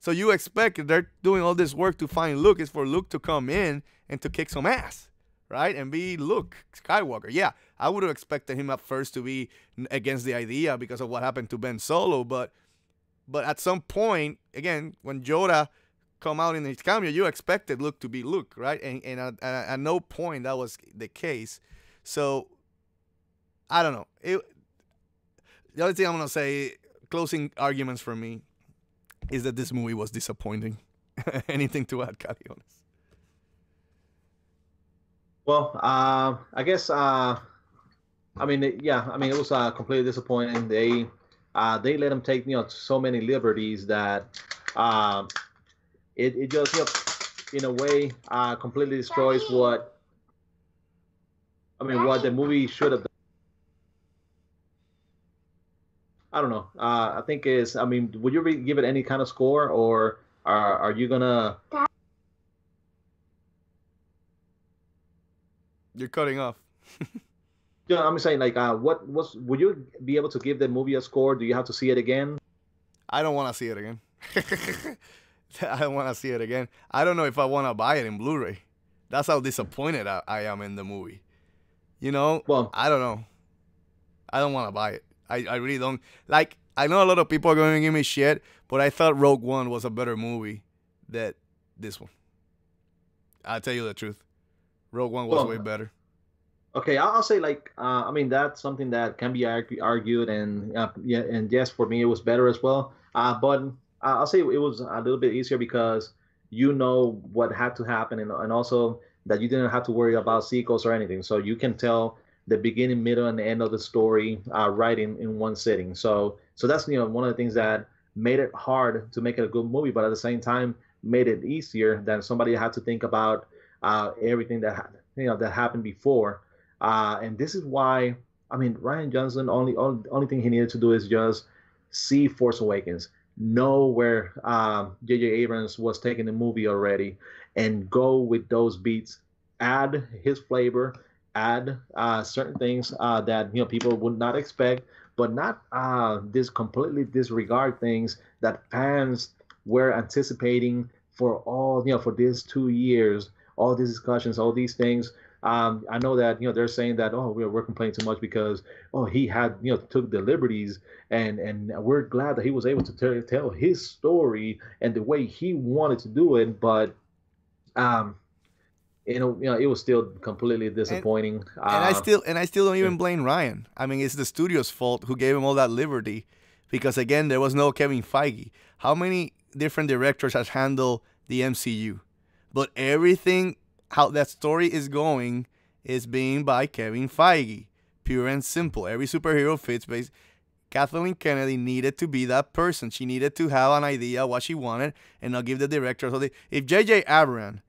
So you expect they're doing all this work to find Luke is for Luke to come in and to kick some ass, right? And be Luke Skywalker. Yeah, I would have expected him at first to be against the idea because of what happened to Ben Solo, but at some point, again, when Yoda come out in his cameo, you expected Luke to be Luke, right? And at no point that was the case. So, I don't know. The other thing I'm going to say, closing arguments for me, is that this movie was disappointing. Anything to add, Caliones? Well, I guess it was completely disappointing. They let him take so many liberties that it just in a way completely destroys what the movie should have done. I don't know. I think is would you give it any kind of score, or are you gonna? You're cutting off. Yeah, I'm saying would you be able to give the movie a score? Do you have to see it again? I don't want to see it again. I don't want to see it again. I don't know if I want to buy it in Blu-ray. That's how disappointed I am in the movie. Well, I don't know. I don't want to buy it. I really don't. Like, I know a lot of people are going to give me shit, but I thought Rogue One was a better movie than this one. I'll tell you the truth. Rogue One was way better. Okay, I'll say that's something that can be argued, and and yes, for me it was better as well. But I'll say it was a little bit easier because what had to happen, and also that you didn't have to worry about sequels or anything. So you can tell the beginning, middle, and the end of the story right in one sitting. So that's one of the things that made it hard to make it a good movie, but at the same time made it easier than somebody had to think about everything that that happened before. And this is why Rian Johnson only thing he needed to do is just see Force Awakens, know where J.J. Abrams was taking the movie already, and go with those beats, add his flavor, add certain things that people would not expect, but not completely disregard things that fans were anticipating for all for these 2 years, all these discussions, all these things. I know that they're saying that we're complaining too much because he had took the liberties, and we're glad that he was able to tell his story and the way he wanted to do it, but it was still completely And disappointing. and I still don't Yeah. even blame Ryan. I mean, it's the studio's fault who gave him all that liberty, because again, there was no Kevin Feige. How many different directors has handled the MCU? But everything, how that story is going, is being by Kevin Feige, pure and simple. Every superhero fits based. Kathleen Kennedy needed to be that person. She needed to have an idea what she wanted and not give the director. So if J.J. Abrams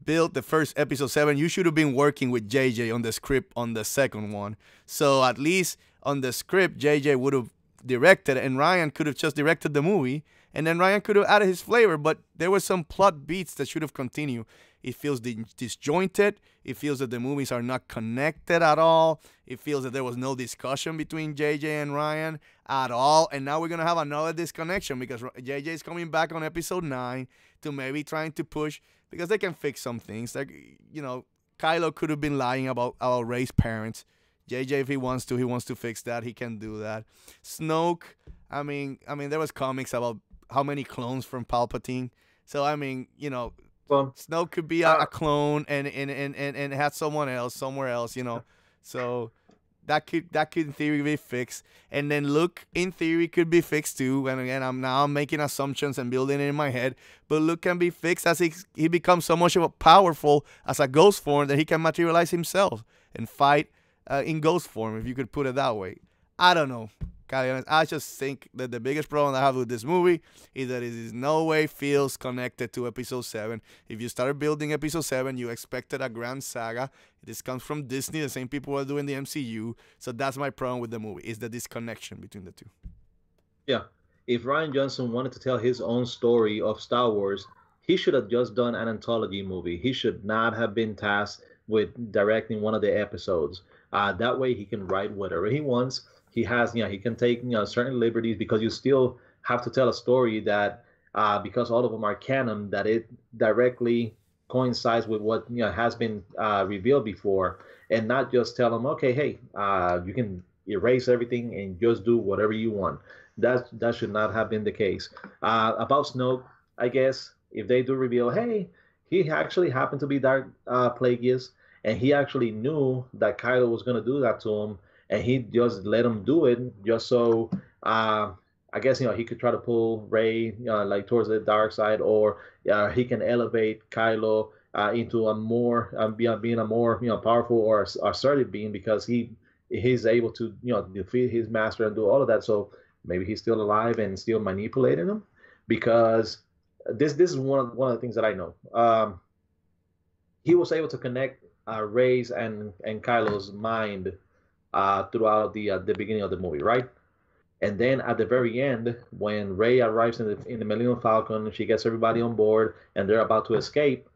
built the first episode 7, you should have been working with JJ on the script on the second one. So at least on the script, JJ would have directed, and Ryan could have just directed the movie, and then Ryan could have added his flavor. But there were some plot beats that should have continued. It feels disjointed. It feels that the movies are not connected at all. It feels that there was no discussion between JJ and Ryan at all. And now we're going to have another disconnection because JJ is coming back on episode 9 to maybe trying to push, because they can fix some things. Like, Kylo could have been lying about Rey's parents. JJ, if he wants to fix that. He can do that. Snoke, I mean, there was comics about how many clones from Palpatine. So I mean, Well, Snoke could be a clone and have someone else somewhere else. So that could in theory be fixed. And then Luke in theory could be fixed too. And again, I'm making assumptions and building it in my head. But Luke can be fixed as he becomes so much of a powerful as a ghost form that he can materialize himself and fight in ghost form, if you could put it that way. I don't know. I just think that the biggest problem I have with this movie is that it in no way feels connected to episode 7. If you started building episode 7, you expected a grand saga. This comes from Disney, the same people who are doing the MCU. So that's my problem with the movie, is the disconnection between the two. yeah. If Ryan Johnson wanted to tell his own story of Star Wars, he should have just done an anthology movie. He should not have been tasked with directing one of the episodes. That way, he can write whatever he wants. He has, he can take certain liberties, because you still have to tell a story that, because all of them are canon, that it directly coincides with what has been revealed before, and not just tell them, okay, hey, you can erase everything and just do whatever you want. That should not have been the case. About Snoke, I guess if they do reveal, hey, he actually happened to be Dark Plagueis, and he actually knew that Kylo was going to do that to him, and he just let him do it just so I guess he could try to pull Rey like towards the dark side, or he can elevate Kylo into a more being a more powerful or assertive being, because he's able to defeat his master and do all of that. So maybe he's still alive and still manipulating him, because this is one of the things that I know. He was able to connect Rey's and Kylo's mind throughout the beginning of the movie, right? And then at the very end, when Rey arrives in the Millennium Falcon, she gets everybody on board, and they're about to escape.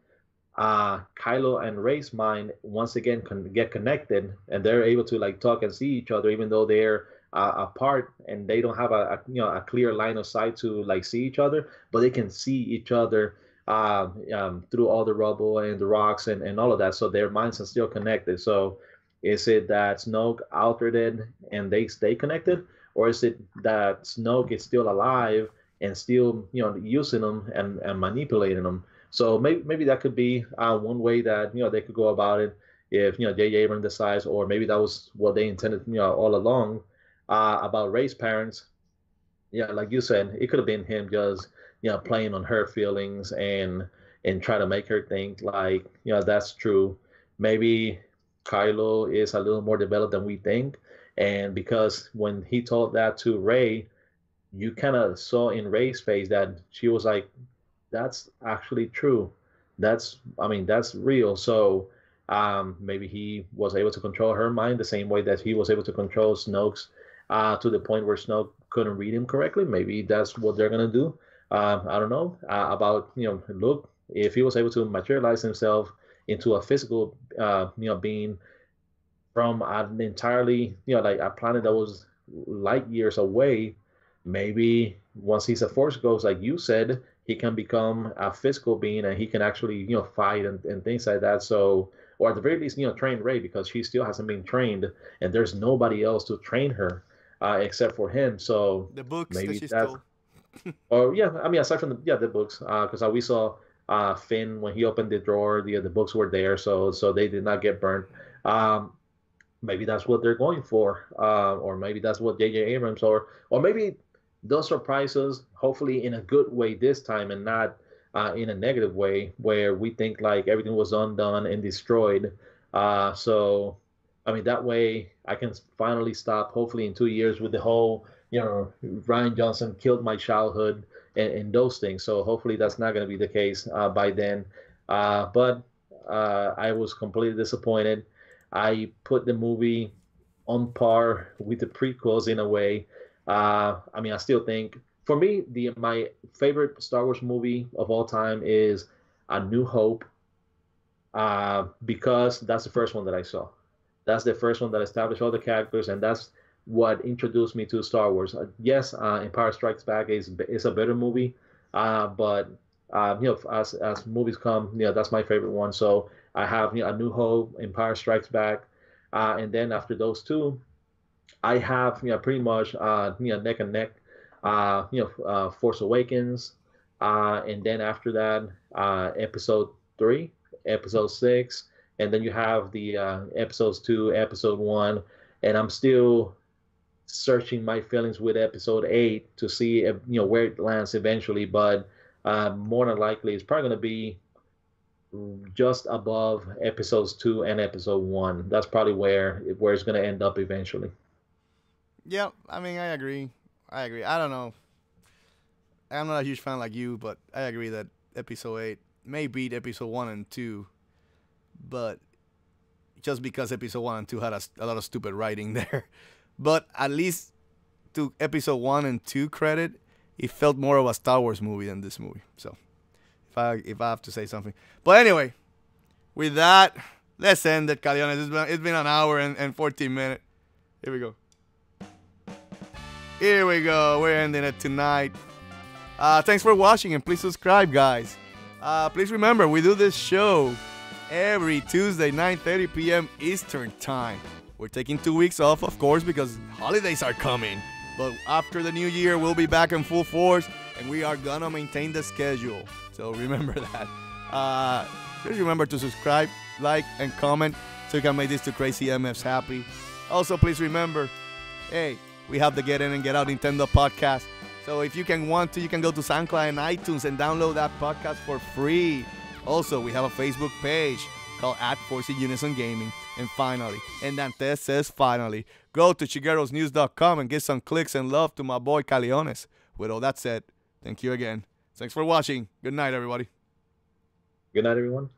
Kylo and Rey's mind once again can get connected, and they're able to like talk and see each other, even though they're apart and they don't have a clear line of sight to like see each other, but they can see each other through all the rubble and the rocks and all of that. So their minds are still connected. So is it that Snoke altered it and they stay connected, or is it that Snoke is still alive and still using them and manipulating them? So maybe that could be one way that they could go about it, if J.J. Abrams decides, or maybe that was what they intended all along about Rey's parents. Yeah, like you said, it could have been him just playing on her feelings and try to make her think like that's true. Maybe Kylo is a little more developed than we think, and because when he told that to Rey, you kind of saw in Rey's face that she was like, that's actually true. That's real. So maybe he was able to control her mind the same way that he was able to control Snoke's, to the point where Snoke couldn't read him correctly. Maybe that's what they're gonna do. I don't know about Luke, if he was able to materialize himself into a physical being from an entirely like a planet that was light years away. Maybe once he's a force ghost, like you said, he can become a physical being and he can actually fight and things like that. So, or at the very least train Rey, because she still hasn't been trained and there's nobody else to train her except for him. So The books maybe that she that's stole. or yeah, I mean aside from the books, because we saw Finn, when he opened the drawer, the books were there, so they did not get burned. Um, Maybe that's what they're going for, or maybe that's what J.J. Abrams, or maybe they'll surprise us, hopefully in a good way this time, and not in a negative way where we think like everything was undone and destroyed. So, I mean, that way I can finally stop, hopefully in 2 years, with the whole, Ryan Johnson killed my childhood and those things. So hopefully that's not going to be the case by then. But I was completely disappointed. I put the movie on par with the prequels in a way. I mean, I still think, for me, the my favorite Star Wars movie of all time is A New Hope, because that's the first one that I saw. That's the first one that established all the characters, and that's what introduced me to Star Wars. Yes, Empire Strikes Back is a better movie, but as movies come, that's my favorite one. So I have, A New Hope, Empire Strikes Back, and then after those two, I have, pretty much, neck and neck, Force Awakens, and then after that, Episode 3, Episode 6, and then you have the Episodes 2, Episode 1, and I'm still searching my feelings with Episode 8 to see if, where it lands eventually, but more than likely it's probably going to be just above Episodes 2 and Episode 1. That's probably where it's going to end up eventually. Yeah, I mean, I agree. I don't know. I'm not a huge fan like you, but I agree that Episode 8 may beat Episode 1 and 2, but just because Episode 1 and 2 had a lot of stupid writing there. But at least, to Episode 1 and 2 credit, it felt more of a Star Wars movie than this movie. So, if I have to say something. But anyway, with that, let's end it, Caliones. It's been an hour and 14 minutes. Here we go. We're ending it tonight. Thanks for watching, and please subscribe, guys. Please remember, we do this show every Tuesday, 9:30 p.m. Eastern Time. We're taking 2 weeks off, of course, because holidays are coming. But after the new year, we'll be back in full force, and we are gonna maintain the schedule. So remember that. Please remember to subscribe, like, and comment so you can make these two crazy MFs happy. Also, please remember, hey, we have the Get In and Get Out Nintendo podcast. So if you can go to SoundCloud and iTunes and download that podcast for free. Also, we have a Facebook page called @Force In Unison Gaming. And finally, and Dantes says finally, go to chiguerosnews.com and get some clicks and love to my boy Caliones. With all that said, thank you again. Thanks for watching. Good night, everybody. Good night, everyone.